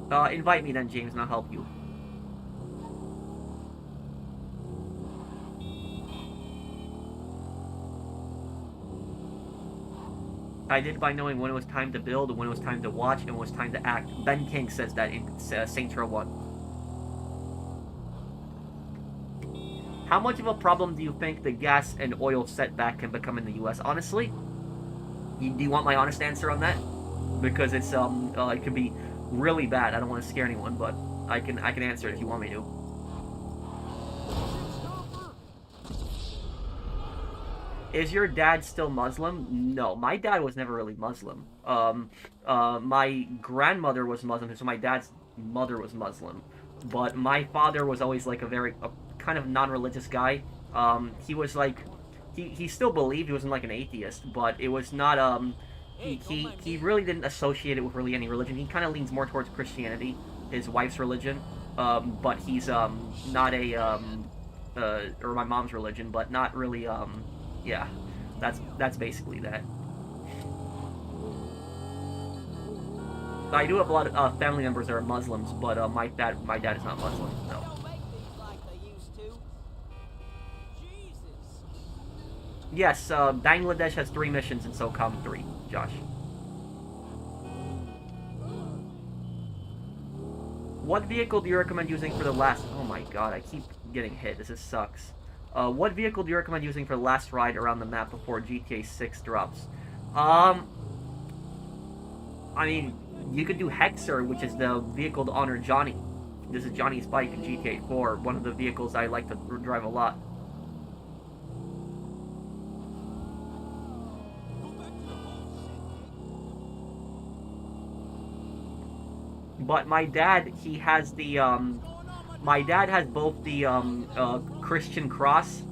Hola, ¿cómo estás? Invite me then, James, and I'll help you. I did by knowing when it was time to build, when it was time to watch, and when it was time to act. Ben King says that in Saints Row 1. How much of a problem do you think the gas and oil setback can become in the U.S.? Honestly, do you want my honest answer on that? Because it could be really bad. I don't want to scare anyone, but I can answer it if you want me to. Is your dad still Muslim? No, my dad was never really Muslim. My grandmother was Muslim, so my dad's mother was Muslim. But my father was always like a kind of non-religious guy. He was like, he still believed, he wasn't like an atheist, but it was not he really didn't associate it with really any religion. He kind of leans more towards Christianity, his wife's religion. But he's not or my mom's religion, but not really yeah, that's basically that. I do have a lot of family members that are Muslims, but my dad is not Muslim. No. Don't make things like they used to. Jesus. Yes, Bangladesh has 3 missions in SOCOM 3, Josh. What vehicle do you recommend using for the last... Oh my god, I keep getting hit. This sucks. What vehicle do you recommend using for the last ride around the map before GTA 6 drops? I mean, you could do Hexer, which is the vehicle to honor Johnny. This is Johnny's bike in GTA 4, one of the vehicles I like to drive a lot. But my dad, he has the, my dad has both the, Christian cross,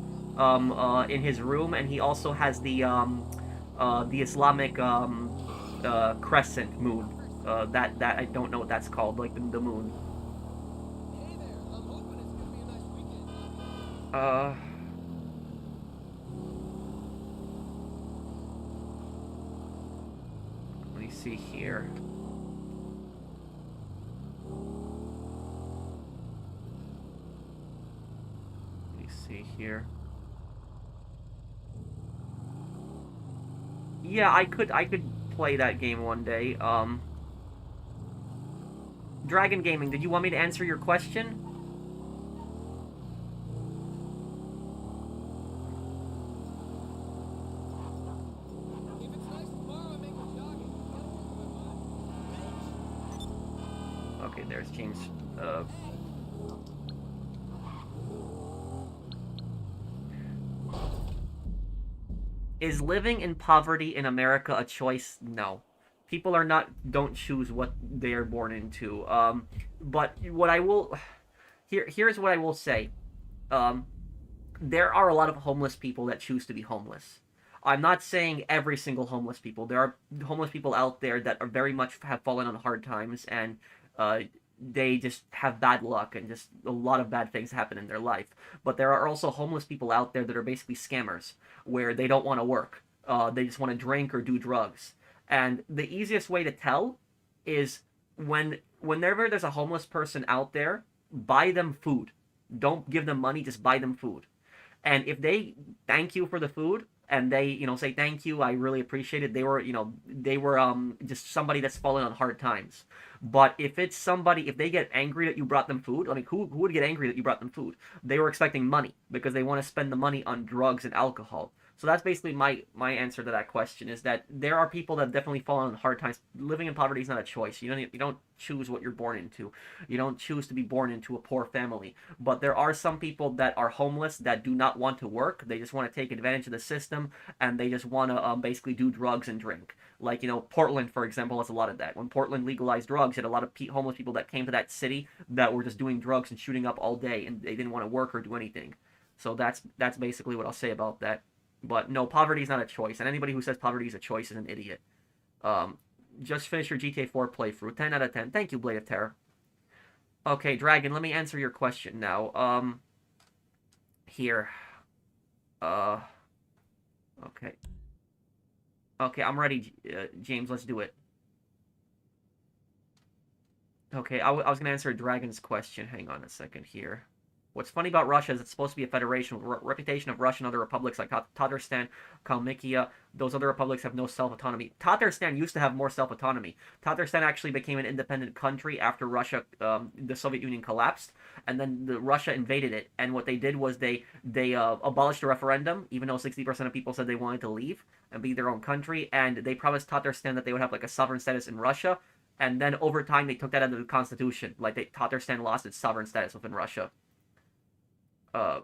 in his room, and he also has the Islamic, crescent moon. That I don't know what that's called, like the moon. Hey there. I'm hoping it's gonna be a nice weekend. Let me see here. Here. Yeah, I could play that game one day. Dragon Gaming, did you want me to answer your question? If it's nice tomorrow, I make a jogging. Okay, there's James. Is living in poverty in America a choice? No. People don't choose what they are born into. But what I will here's what I will say. There are a lot of homeless people that choose to be homeless. I'm not saying every single homeless people. There are homeless people out there that are very much have fallen on hard times, and uh, they just have bad luck, and just a lot of bad things happen in their life. But there are also homeless people out there that are basically scammers, where they don't want to work. They just want to drink or do drugs. And the easiest way to tell is whenever there's a homeless person out there, buy them food. Don't give them money, just buy them food. And if they thank you for the food, and they say thank you, I really appreciate it, they were just somebody that's fallen on hard times. But if it's somebody, if they get angry that you brought them food, I mean, who would get angry that you brought them food? They were expecting money because they want to spend the money on drugs and alcohol. So that's basically my answer to that question, is that there are people that definitely fall on hard times. Living in poverty is not a choice. You don't choose what you're born into. You don't choose to be born into a poor family. But there are some people that are homeless that do not want to work. They just want to take advantage of the system, and they just want to basically do drugs and drink. Like, Portland, for example, has a lot of that. When Portland legalized drugs, you had a lot of homeless people that came to that city that were just doing drugs and shooting up all day, and they didn't want to work or do anything. So that's basically what I'll say about that. But no, poverty is not a choice, and anybody who says poverty is a choice is an idiot. Um, just finish your GTA 4 playthrough. 10 out of 10. Thank you, Blade of Terror. Okay, Dragon, let me answer your question now. Here. Okay. Okay, I'm ready, James. Let's do it. Okay, I was going to answer Dragon's question. Hang on a second here. What's funny about Russia is it's supposed to be a federation with a reputation of Russia and other republics like Tatarstan, Kalmykia. Those other republics have no self-autonomy. Tatarstan used to have more self-autonomy. Tatarstan actually became an independent country after Russia, the Soviet Union collapsed, and then Russia invaded it. And what they did was they abolished the referendum, even though 60% of people said they wanted to leave and be their own country, and they promised Tatarstan that they would have like a sovereign status in Russia. And then over time they took that out of the constitution. Like Tatarstan lost its sovereign status within Russia. Uh,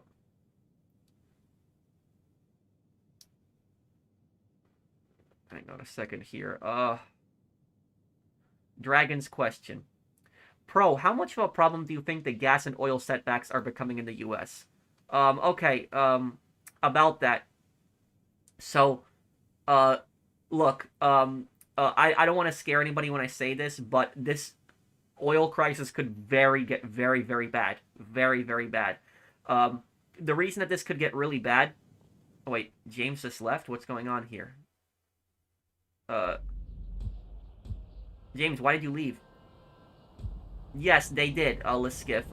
Hang on a second here. Dragon's question. Pro, how much of a problem do you think the gas and oil setbacks are becoming in the U.S.? Okay, about that. So, look, I don't want to scare anybody when I say this, but this oil crisis could get very, very bad. Very, very bad. The reason that this could get really bad... Oh, wait, James just left? What's going on here? James, why did you leave? Yes, they did, Liskiff.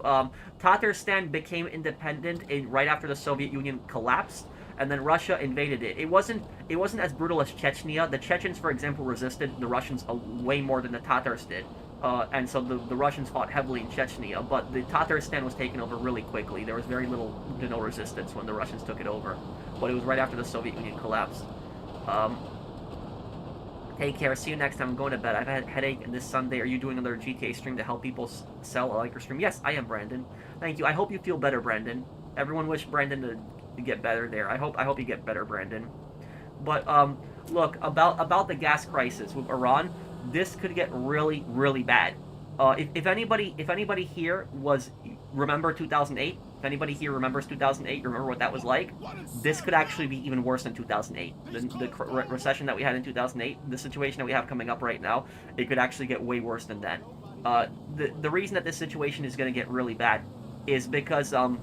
Tatarstan became independent right after the Soviet Union collapsed, and then Russia invaded it. It wasn't as brutal as Chechnya. The Chechens, for example, resisted the Russians way more than the Tatars did. And so the Russians fought heavily in Chechnya, but the Tatarstan was taken over really quickly. There was very little to no resistance when the Russians took it over. But it was right after the Soviet Union collapsed. Take care. See you next time. I'm going to bed. I've had a headache, and this Sunday, are you doing another GTA stream to help people sell? I like your stream. Yes, I am, Brandon. Thank you. I hope you feel better, Brandon. Everyone wish Brandon to get better there. I hope you get better, Brandon. But look, about the gas crisis with Iran, this could get really, really bad. If anybody here remember 2008, if anybody here remembers 2008, you remember what that was like, this could actually be even worse than 2008. The recession that we had in 2008, the situation that we have coming up right now, it could actually get way worse than that. The reason that this situation is going to get really bad is because I'm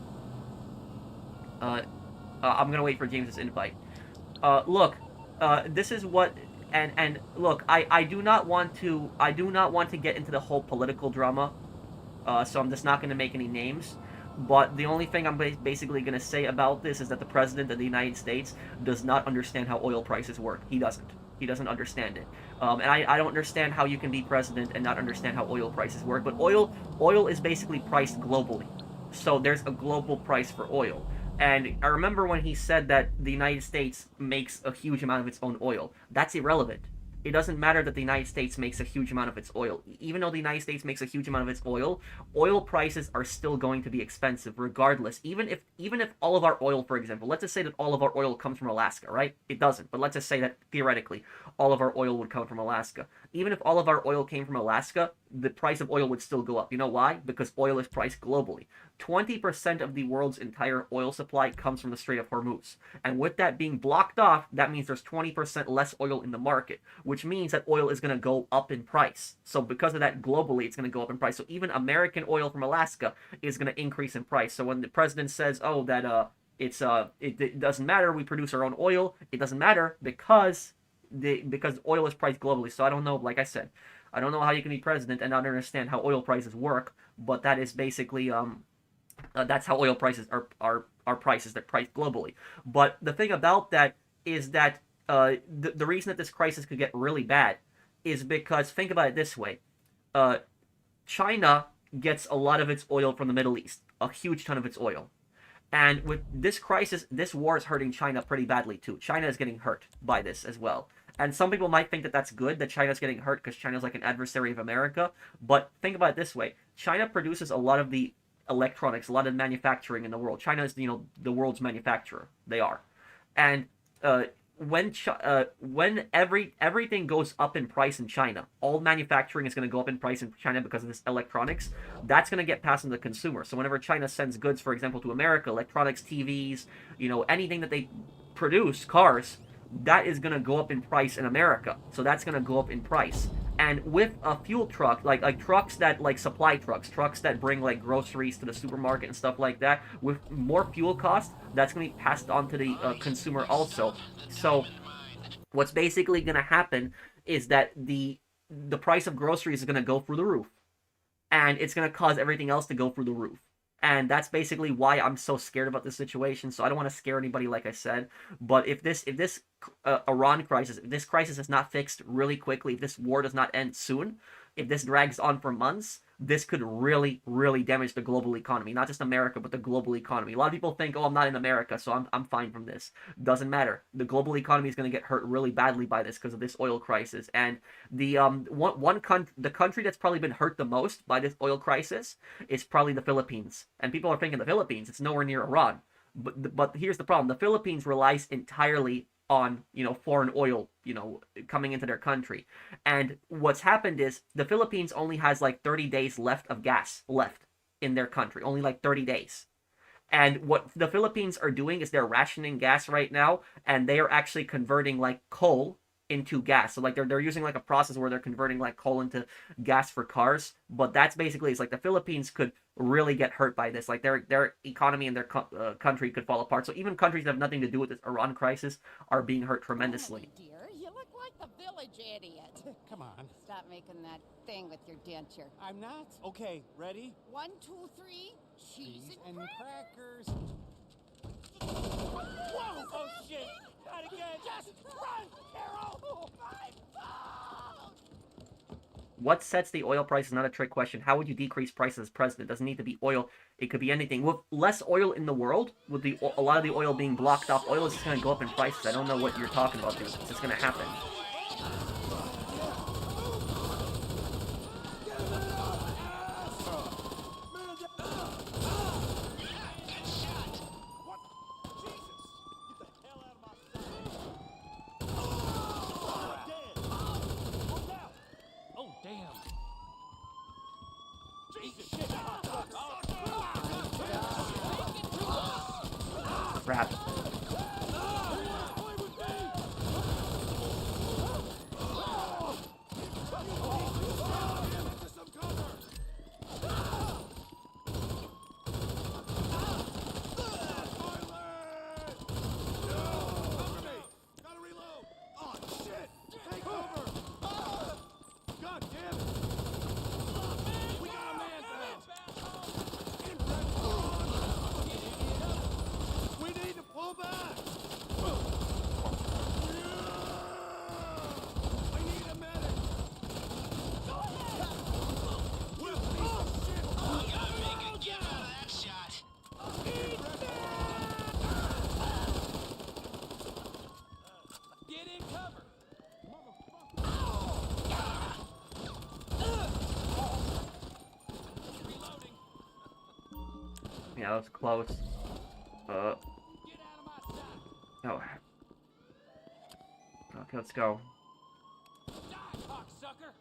going to wait for James's invite. Look, this is what... And look, I do not want to get into the whole political drama, so I'm just not going to make any names. But the only thing I'm basically going to say about this is that the President of the United States does not understand how oil prices work. He doesn't. He doesn't understand it. And I don't understand how you can be president and not understand how oil prices work. But oil is basically priced globally. So there's a global price for oil. And I remember when he said that the United States makes a huge amount of its own oil. That's irrelevant. It doesn't matter that the United States makes a huge amount of its oil. Even though the United States makes a huge amount of its oil prices are still going to be expensive regardless. Even if all of our oil, for example, let's just say that all of our oil comes from Alaska, right? It doesn't, but let's just say that theoretically all of our oil would come from Alaska. even if all of our oil came from Alaska, the price of oil would still go up. You know why? Because oil is priced globally. 20% of the world's entire oil supply comes from the Strait of Hormuz. And with that being blocked off, that means there's 20% less oil in the market, which means that oil is going to go up in price. So because of that, globally, it's going to go up in price. So even American oil from Alaska is going to increase in price. So when the president says, oh, that it doesn't matter, we produce our own oil, it doesn't matter because oil is priced globally. So I don't know, like I said, I don't know how you can be president and not understand how oil prices work, but that is basically that's how oil prices are prices. They're priced globally. But the thing about that is that the reason that this crisis could get really bad is because, think about it this way, China gets a lot of its oil from the Middle East, a huge ton of its oil. And with this crisis, this war is hurting China pretty badly too. China is getting hurt by this as well. And some people might think that that's good, that China's getting hurt because China's like an adversary of America. But think about it this way. China produces a lot of the electronics, a lot of manufacturing in the world. China is, the world's manufacturer. They are. And when everything goes up in price in China, all manufacturing is going to go up in price in China because of this electronics. That's going to get passed on to the consumer. So whenever China sends goods, for example, to America, electronics, TVs, anything that they produce, cars, that is going to go up in price in America. So that's going to go up in price. And with a fuel truck, like trucks that, like supply trucks that bring like groceries to the supermarket and stuff like that, with more fuel costs, that's going to be passed on to the consumer also. So what's basically going to happen is that the price of groceries is going to go through the roof, and it's going to cause everything else to go through the roof. And that's basically why I'm so scared about this situation. So I don't want to scare anybody, like I said. But if this Iran crisis, if this crisis is not fixed really quickly, if this war does not end soon, if this drags on for months, this could really, really damage the global economy. Not just America, but the global economy. A lot of people think, oh, I'm not in America, so I'm fine from this. Doesn't matter. The global economy is going to get hurt really badly by this because of this oil crisis. And the the country that's probably been hurt the most by this oil crisis is probably the Philippines. And people are thinking the Philippines, it's nowhere near Iran. But here's the problem. The Philippines relies entirely on foreign oil coming into their country. And what's happened is the Philippines only has like 30 days left of gas left in their country, only like 30 days. And what the Philippines are doing is they're rationing gas right now, and they are actually converting like coal into gas. So like they're using like a process where they're converting like coal into gas for cars. But that's basically, it's like the Philippines could really get hurt by this. Like their economy and their country could fall apart. So even countries that have nothing to do with this Iran crisis are being hurt tremendously. Oh, dear, you look like the village idiot. Come on. Stop making that thing with your denture. I'm not. Okay, ready? 1, 2, 3, cheese and crackers. Whoa! Oh shit! Not again! Just run, Carol! My phone! What sets the oil price is not a trick question. How would you decrease prices as president? It doesn't need to be oil. It could be anything. With less oil in the world, with a lot of the oil being blocked off, oil is just going to go up in prices. I don't know what you're talking about, dude. It's just going to happen. Crap. Yeah, that was close. Oh. Okay, let's go. sucker!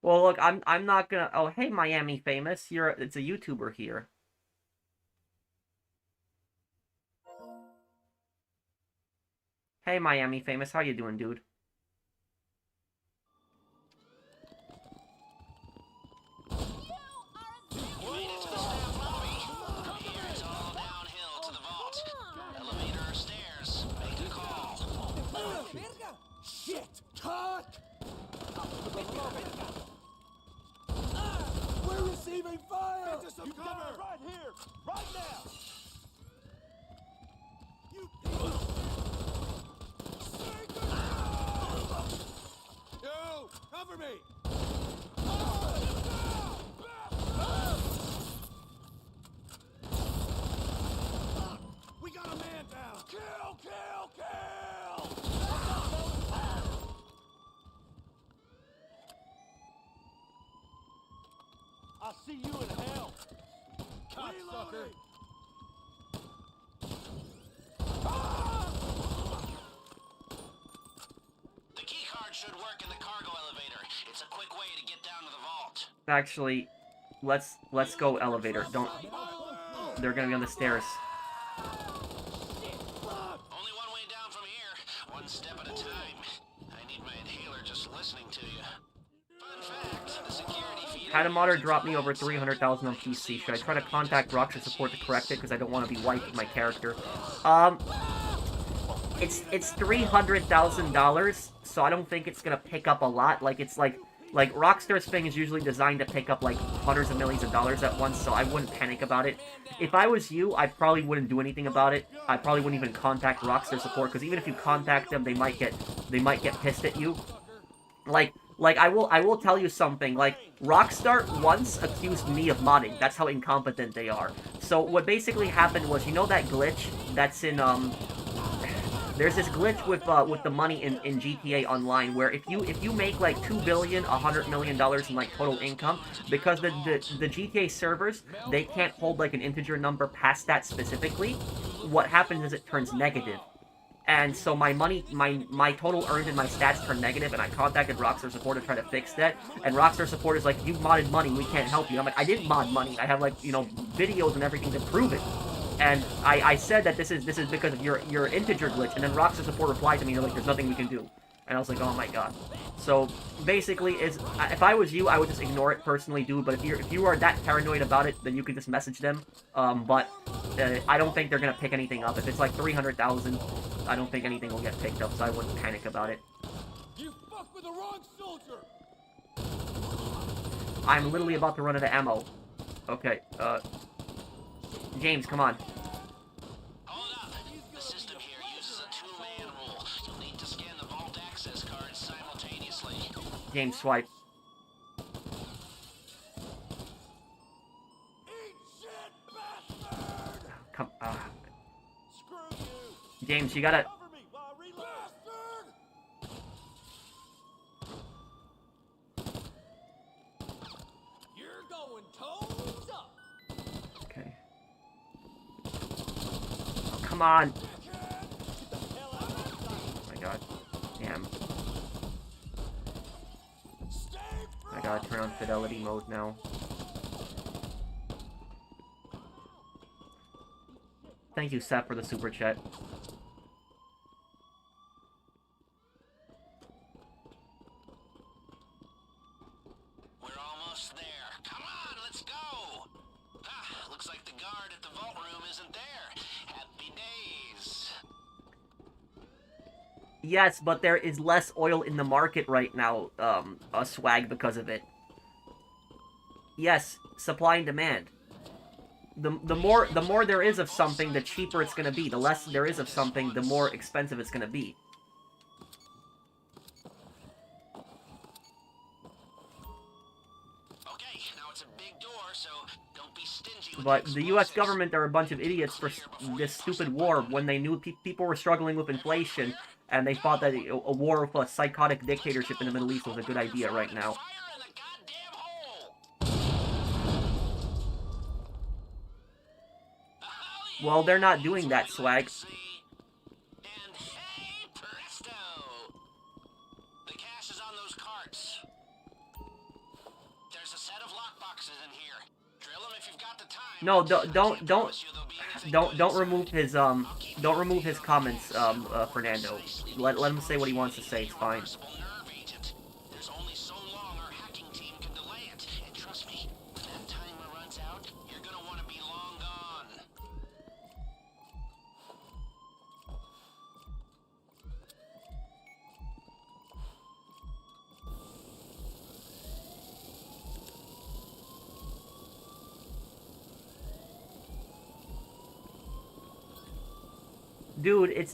Well, look, I'm not gonna. Oh, hey, Miami Famous, it's a YouTuber here. Hey, Miami Famous, how you doing, dude? Shit! Cut! We're receiving fire! Get some cover! Right here! Right now! You Yo! Cover me! We got a man down! Kill! Kill! Kill! I'll see you in hell! Cocksucker! The key card should work in the cargo elevator. It's a quick way to get down to the vault. Actually, let's go elevator. Don't. They're gonna be on the stairs. Only one way down from here. One step at a time. I need my inhaler just listening to you. Fun fact, the security feed... Had a modder drop me over 300,000 on PC. Should I try to contact Rockstar support to correct it? Because I don't want to be wiped with my character. It's $300,000, so I don't think it's gonna pick up a lot. Like, it's like Rockstar's thing is usually designed to pick up like hundreds of millions of dollars at once, so I wouldn't panic about it. If I was you, I probably wouldn't do anything about it. I probably wouldn't even contact Rockstar support, because even if you contact them, they might get pissed at you. Like I will tell you something. Like, Rockstar once accused me of modding. That's how incompetent they are. So what basically happened was, you know that glitch that's in there's this glitch with the money in GTA Online, where if you make like $2 billion, $100 million in like total income, because the GTA servers, they can't hold like an integer number past that specifically, what happens is it turns negative. And so my money, my total earned and my stats turn negative, and I contacted Rockstar support to try to fix that. And Rockstar support is like, "You modded money, we can't help you." I'm like, "I didn't mod money. I have like, you know, videos and everything to prove it." And I said that this is because of your integer glitch, and then Rockstar support replied to me, they're like, "There's nothing we can do." And I was like, "Oh my god." So basically, if I was you, I would just ignore it personally, dude. But if you are that paranoid about it, then you could just message them. But I don't think they're gonna pick anything up. If it's like 300,000, I don't think anything will get picked up, so I wouldn't panic about it. You fuck with the wrong soldier! I'm literally about to run out of ammo. Okay, James, come on. Hold up. The system here uses a two-man rule. You'll need to scan the vault access cards simultaneously. James, swipe. Eat shit, bastard! Come, Screw you! James, you gotta... Cover me while I reload! Bastard! You're going toes up! Okay. Oh, come on. Get the hell out of my sight! Oh my god. Damn. Stay I gotta turn on fidelity mode now. Thank you, Seth, for the super chat. We're almost there. Come on, let's go! Ah, looks like the guard at the vault room isn't there. Happy days. Yes, but there is less oil in the market right now, swag, because of it. Yes, supply and demand. The more there is of something, the cheaper it's gonna be. The less there is of something, the more expensive it's gonna be. Okay, now it's a big door, so don't be stingy with But the U.S. explosives. government are a bunch of idiots for this stupid war when they knew people were struggling with inflation, and they thought that a war with a psychotic dictatorship in the Middle East was a good idea right now. Fire in the goddamn hole! Well, they're not doing that, Swag. And hey, presto! The cash is on those carts. There's a set of lockboxes in here. Drill them if you've got the time. No, don't remove his comments, Fernando. Let him say what he wants to say. It's fine. There's only so long our hacking team can delay it. And trust me, when that timer runs out, you're gonna want to be long gone. Dude, I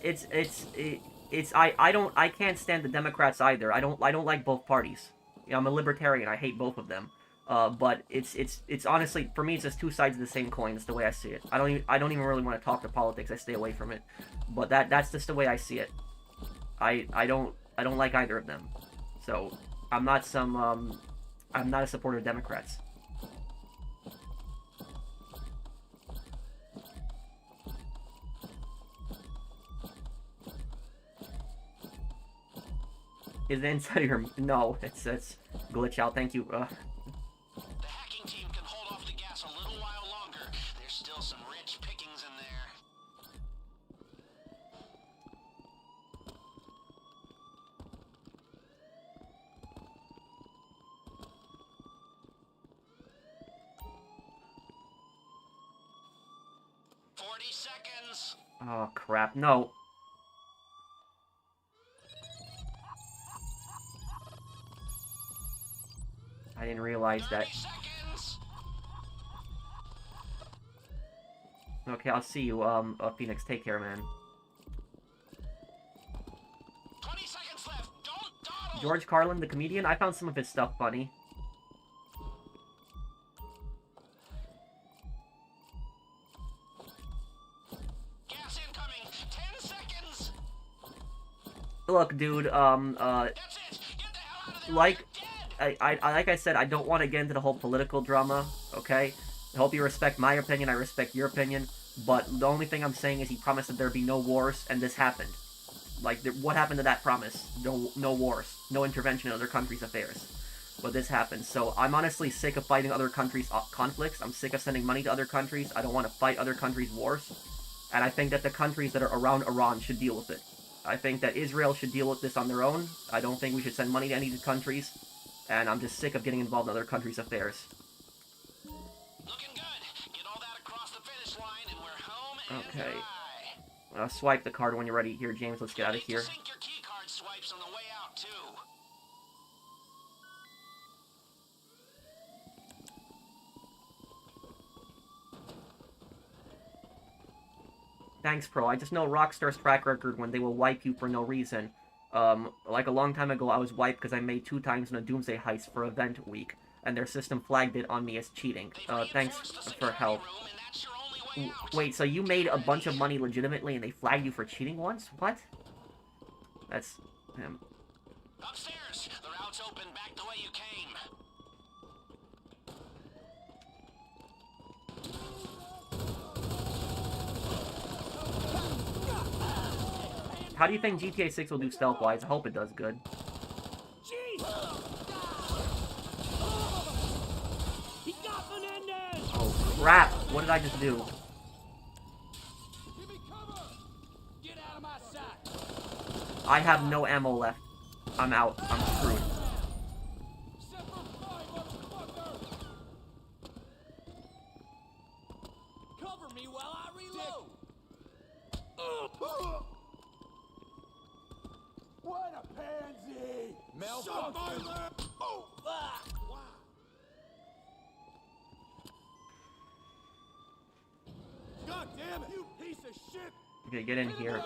can't stand the Democrats either. I don't like both parties. You know, I'm a libertarian. I hate both of them. But it's honestly, for me, it's just two sides of the same coin. It's the way I see it. I don't even really want to talk to politics. I stay away from it. But that's just the way I see it. I don't like either of them. So I'm not a supporter of Democrats. Is it inside of your... No, it's glitch out. Thank you. The hacking team can hold off the gas a little while longer. There's still some rich pickings in there. Seconds. Oh, crap. No. I didn't realize that. Seconds. Okay, I'll see you, Phoenix. Take care, man. 20 seconds left. Don't dawdle. George Carlin, the comedian, I found some of his stuff funny. Gas incoming. 10 seconds. Look, dude, That's it. Get the hell out of there. like, Dead. like I said, I don't want to get into the whole political drama, okay? I hope you respect my opinion, I respect your opinion, but the only thing I'm saying is he promised that there'd be no wars, and this happened. Like, what happened to that promise? No wars, no intervention in other countries' affairs. But this happened, so I'm honestly sick of fighting other countries' conflicts. I'm sick of sending money to other countries. I don't want to fight other countries' wars. And I think that the countries that are around Iran should deal with it. I think that Israel should deal with this on their own. I don't think we should send money to any of the countries. And I'm just sick of getting involved in other countries' affairs. Looking good. Get all that across the finish line, and we're home and Okay. dry. Swipe the card when you're ready. Here, James, let's get out of Need to here. sync your key card swipes on the way out too. Thanks, Pro. I just know Rockstar's track record when they will wipe you for no reason. Like a long time ago, I was wiped because I made 2 times in a Doomsday heist for event week, and their system flagged it on me as cheating. Thanks for help. Room, and that's your only way out. Wait, so you made a bunch of money legitimately and they flagged you for cheating once? What? That's... Upstairs. The route's open back the way you came. How do you think GTA 6 will do stealth-wise? I hope it does good. Jeez! He got Menendez! Oh, crap! What did I just do? Give me cover! Get out of my sight! I have no ammo left. I'm out. I'm screwed. Semper Fi, motherfucker! Cover me while I reload! What a pansy! Shut my lap! Oh! Ah! Wow. God damn it! You piece of shit! Okay, get in here.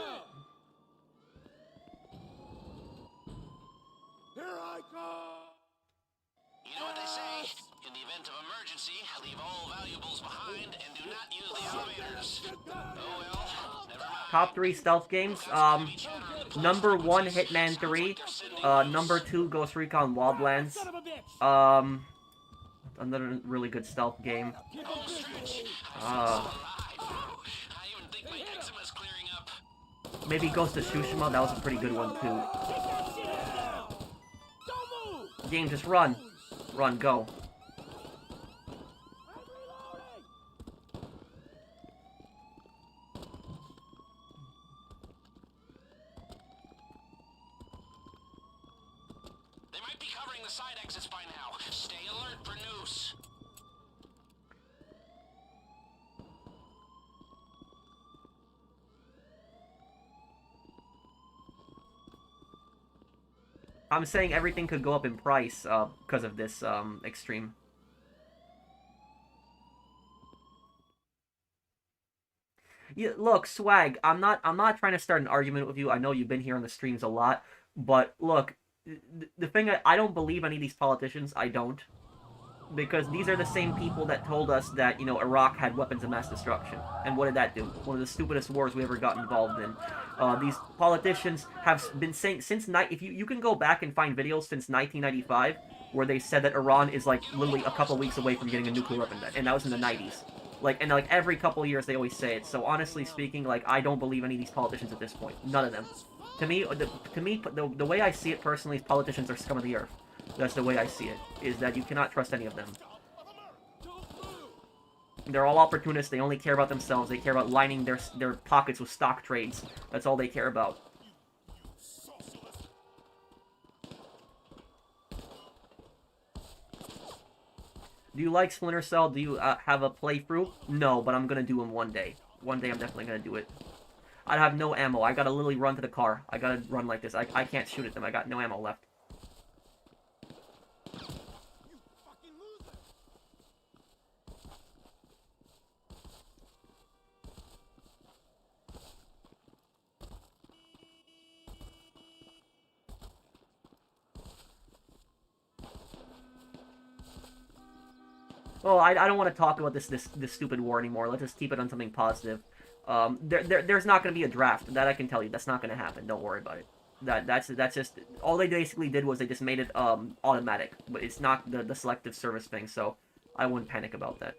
Here I come! You know what they say? In the event of emergency, leave all valuables behind and do not use the elevators. Oh well, never mind. Top 3 stealth games. Number 1, Hitman 3. Number 2, Ghost Recon Wildlands. Son of a bitch! Another really good stealth game. Give him business! I even Maybe Ghost of Tsushima, that was a pretty good one too. Take that shit down! Don't move! Game, just run. Run, go. I'm reloading! They might be covering the side exits by now. Stay alert for noose. I'm saying everything could go up in price because of this extreme. Yeah, look, Swag, I'm not trying to start an argument with you. I know you've been here on the streams a lot, but look, the thing I don't believe any of these politicians. I don't. Because these are the same people that told us that, you know, Iraq had weapons of mass destruction. And what did that do? One of the stupidest wars we ever got involved in. These politicians have been saying since if you can go back and find videos since 1995 where they said that Iran is like literally a couple weeks away from getting a nuclear weapon, and that was in the 90s. Like, and like every couple of years they always say it. So honestly speaking, like, I don't believe any of these politicians at this point. None of them. To me, the way I see it personally is politicians are scum of the earth. That's the way I see it, is that you cannot trust any of them. They're all opportunists, they only care about themselves, they care about lining their pockets with stock trades. That's all they care about. Do you like Splinter Cell? Do you have a playthrough? No, but I'm gonna do them one day. One day I'm definitely gonna do it. I have no ammo, I gotta literally run to the car. I gotta run like this, I can't shoot at them, I got no ammo left. Oh, I don't want to talk about this stupid war anymore. Let's just keep it on something positive. There's not going to be a draft. That I can tell you. That's not going to happen. Don't worry about it. That's just all they basically did was they just made it automatic, but it's not the selective service thing. So I wouldn't panic about that.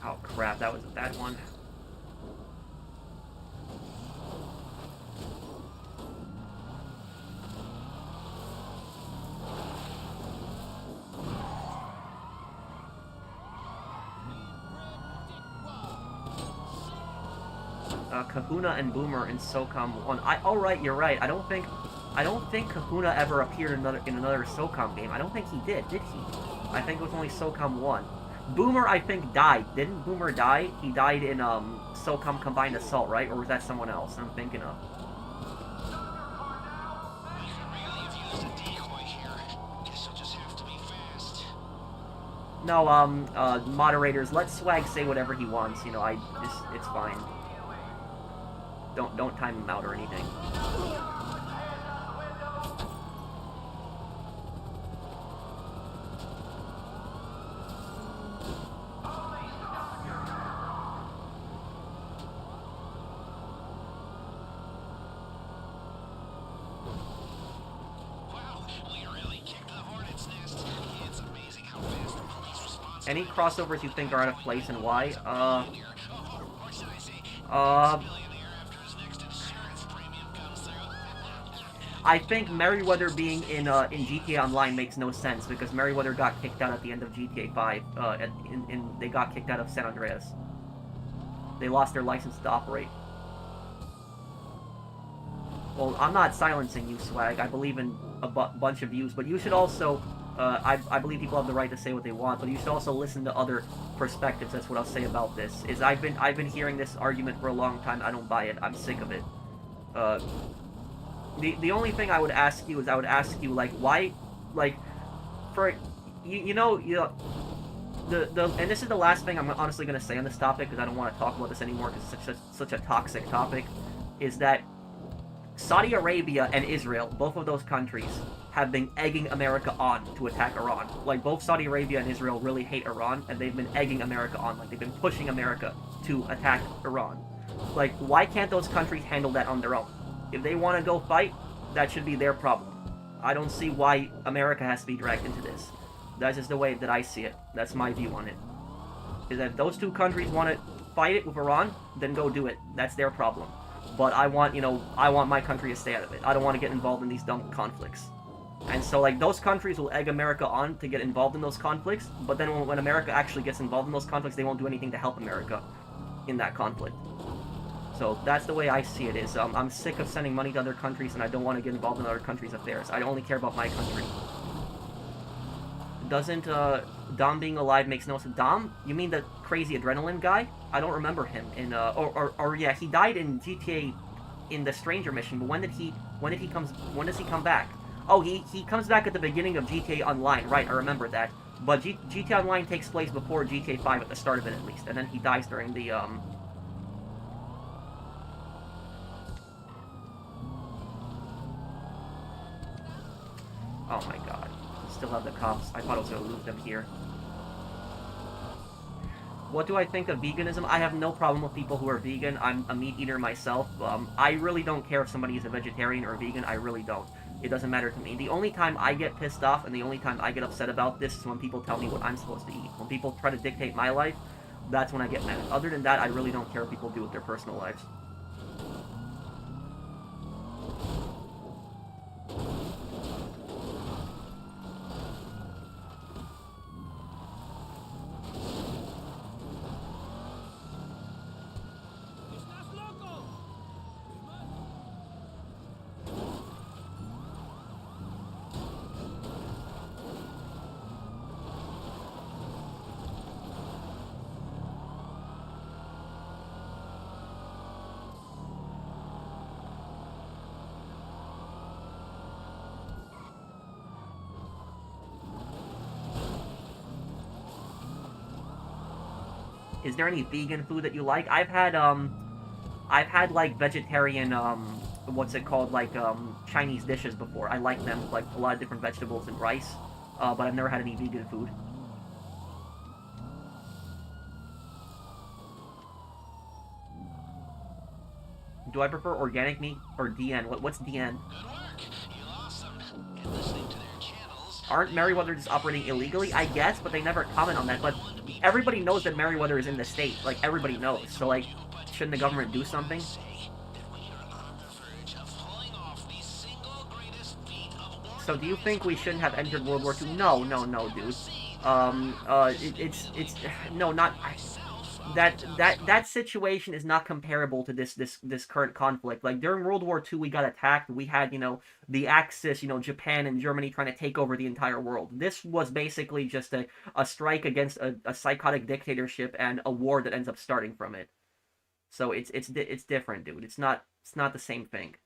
Oh crap, that was a bad one. Kahuna and Boomer in SOCOM 1. Oh right, you're right. I don't think Kahuna ever appeared in another SOCOM game. I don't think he did he? I think it was only SOCOM 1. Boomer, I think, died. Didn't Boomer die? He died in SOCOM Combined Assault, right? Or was that someone else I'm thinking of? No, moderators, let Swag say whatever he wants. You know, it's fine. Don't time him out or anything. Any crossovers you think are out of place and why? I think Merryweather being in GTA Online makes no sense because Merryweather got kicked out at the end of GTA 5. They got kicked out of San Andreas. They lost their license to operate. Well, I'm not silencing you, Swag. I believe in a bunch of views, but you should also. I believe people have the right to say what they want, but you should also listen to other perspectives. That's what I'll say about this. I've been hearing this argument for a long time. I don't buy it. I'm sick of it. The only thing I would ask you is like why, like, for you know and this is the last thing I'm honestly going to say on this topic because I don't want to talk about this anymore because it's such a toxic topic, is that Saudi Arabia and Israel, both of those countries, have been egging America on to attack Iran. Like, both Saudi Arabia and Israel really hate Iran, and they've been egging America on. Like, they've been pushing America to attack Iran. Like, why can't those countries handle that on their own? If they want to go fight, that should be their problem. I don't see why America has to be dragged into this. That's just the way that I see it. That's my view on it. Is that if those two countries want to fight it with Iran, then go do it. That's their problem. But I want my country to stay out of it. I don't want to get involved in these dumb conflicts. And so, like, those countries will egg America on to get involved in those conflicts, but then when America actually gets involved in those conflicts, they won't do anything to help America in that conflict. So that's the way I see it. Is I'm sick of sending money to other countries, and I don't want to get involved in other countries' affairs. I only care about my country. Doesn't Dom being alive makes no sense? Dom? You mean the crazy adrenaline guy? I don't remember him in yeah, he died in GTA in the Stranger mission. But when does he come back? Oh, he comes back at the beginning of GTA Online, right? I remember that. But GTA Online takes place before GTA 5 at the start of it, at least, and then he dies during the Oh my god. Still have the cops. I thought I was going to lose them here. What do I think of veganism? I have no problem with people who are vegan. I'm a meat eater myself. I really don't care if somebody is a vegetarian or a vegan. I really don't. It doesn't matter to me. The only time I get pissed off and the only time I get upset about this is when people tell me what I'm supposed to eat. When people try to dictate my life, that's when I get mad. Other than that, I really don't care what people do with their personal lives. Is there any vegan food that you like? I've had like vegetarian what's it called, like Chinese dishes before. I like them, like a lot of different vegetables and rice. But I've never had any vegan food. Do I prefer organic meat or DN? What's DN? Good work. You lost them. And listening to their channels. Aren't Merryweather just operating illegally? I guess, but they never comment on that. But everybody knows that Merryweather is in the state. Like, everybody knows. So, like, shouldn't the government do something? So do you think we shouldn't have entered World War II? No, dude. That situation is not comparable to this current conflict. Like, during World War II, we got attacked. We had, the Axis, Japan and Germany trying to take over the entire world. This was basically just a strike against a psychotic dictatorship and a war that ends up starting from it. So it's different, dude. It's not the same thing.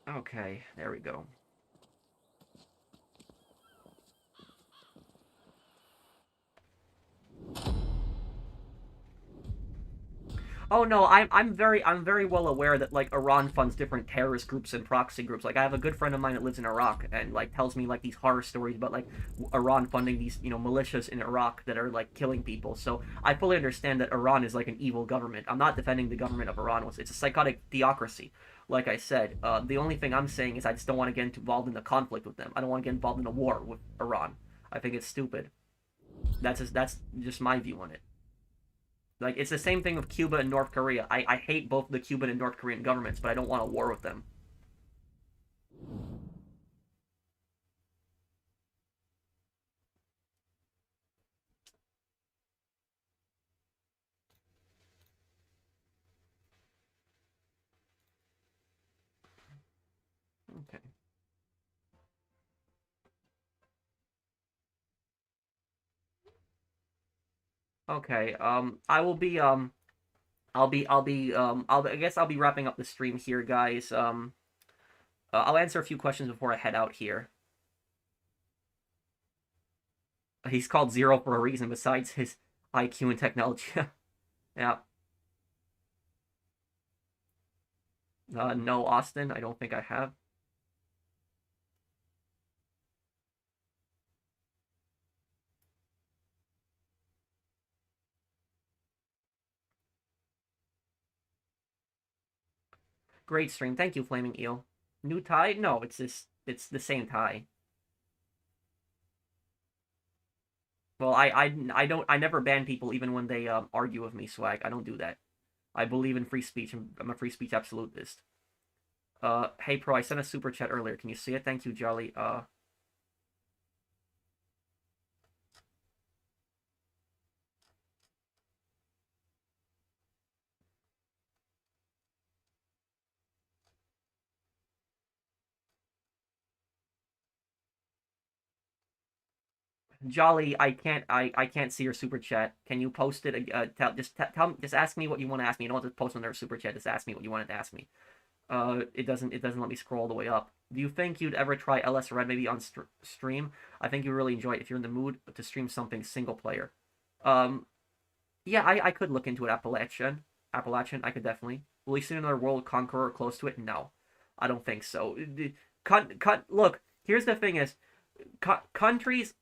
Okay, there we go. Oh no, I'm very well aware that like Iran funds different terrorist groups and proxy groups. Like I have a good friend of mine that lives in Iraq and like tells me like these horror stories about like Iran funding these militias in Iraq that are like killing people. So I fully understand that Iran is like an evil government. I'm not defending the government of Iran. It's a psychotic theocracy. Like I said, the only thing I'm saying is I just don't want to get involved in a conflict with them. I don't want to get involved in a war with Iran. I think it's stupid. That's just my view on it. Like it's the same thing with Cuba and North Korea. I hate both the Cuban and North Korean governments, but I don't want a war with them. Okay. Okay. I will be I guess I'll be wrapping up the stream here, guys. I'll answer a few questions before I head out here. He's called Zero for a reason, besides his IQ and technology. Yeah. No, Austin. I don't think I have. Great stream. Thank you, Flaming Eel. New tie? No, it's the same tie. Well, I never ban people even when they argue with me, Swag. I don't do that. I believe in free speech. I'm a free speech absolutist. Hey Pro, I sent a super chat earlier. Can you see it? Thank you, Jolly. Jolly, I can't see your super chat. Can you post it? Just ask me what you want to ask me. You don't have to post on their super chat. Just ask me what you wanted to ask me. It doesn't let me scroll all the way up. Do you think you'd ever try LS Red maybe on stream? I think you really enjoy it if you're in the mood to stream something single player. Um, yeah, I could look into it. Appalachian, I could definitely. Will we see another world conqueror close to it? No, I don't think so. Look, here's the thing: is countries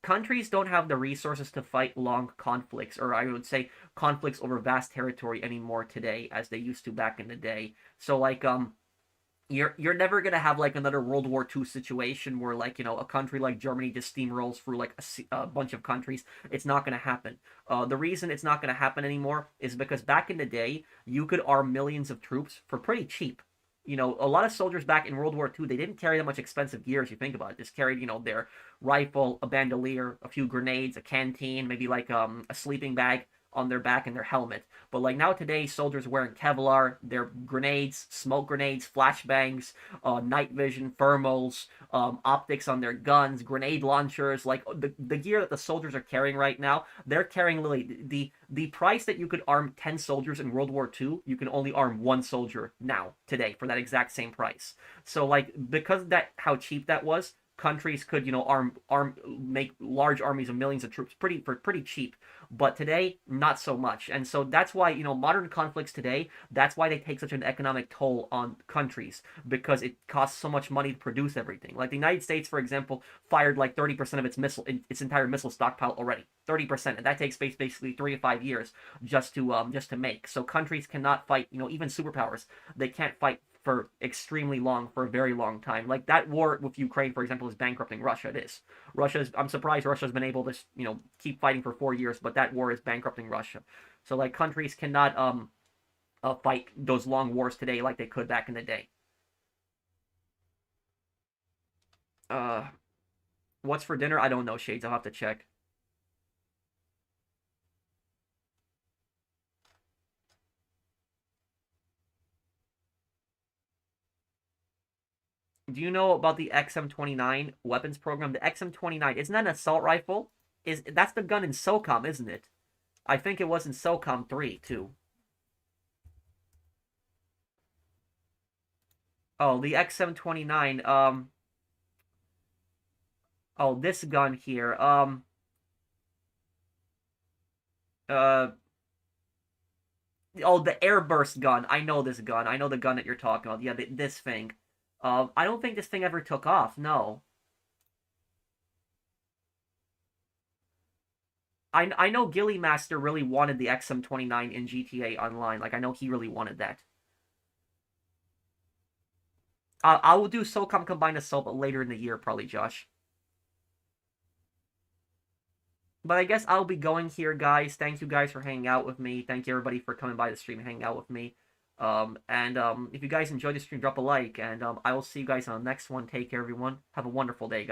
don't have the resources to fight long conflicts, or I would say conflicts over vast territory anymore today, as they used to back in the day. So like you're never gonna have like another World War II situation where like a country like Germany just steamrolls through like a bunch of countries. It's not gonna happen. The reason it's not gonna happen anymore is because back in the day you could arm millions of troops for pretty cheap. A lot of soldiers back in World War II, they didn't carry that much expensive gear if you think about it. Just carried their rifle, a bandolier, a few grenades, a canteen, maybe like a sleeping bag on their back and their helmet. But like now today, soldiers wearing Kevlar, their grenades, smoke grenades, flashbangs, night vision, thermals, optics on their guns, grenade launchers. Like the gear that the soldiers are carrying right now, they're carrying literally the price that you could arm 10 soldiers in World War II, you can only arm one soldier now today for that exact same price. So like because that how cheap that was, countries could arm make large armies of millions of troops pretty cheap, but today not so much. And so that's why modern conflicts today, that's why they take such an economic toll on countries, because it costs so much money to produce everything. Like the United States, for example, fired like 30% of its entire missile stockpile already. 30%, and that takes basically 3 to 5 years just to make. So countries cannot fight, even superpowers, they can't fight for extremely long, for a very long time. Like that war with Ukraine, for example, is bankrupting Russia. It is. I'm surprised Russia's been able to keep fighting for 4 years, but that war is bankrupting Russia. So like countries cannot fight those long wars today like they could back in the day. Uh, what's for dinner? I don't know, Shades. I'll have to check. Do you know about the XM29 weapons program? The XM29, isn't that an assault rifle? That's the gun in SOCOM, isn't it? I think it was in SOCOM 3 too. Oh, the XM29. Oh, this gun here. Uh. Oh, the airburst gun. I know this gun. I know the gun that you're talking about. Yeah, this thing. I don't think this thing ever took off. No. I know Gilly Master really wanted the XM29 in GTA Online. Like, I know he really wanted that. I will do SOCOM Combined Assault, but later in the year, probably, Josh. But I guess I'll be going here, guys. Thank you guys for hanging out with me. Thank you, everybody, for coming by the stream and hanging out with me. If you guys enjoyed the stream, drop a like. And I will see you guys on the next one. Take care, everyone. Have a wonderful day, guys.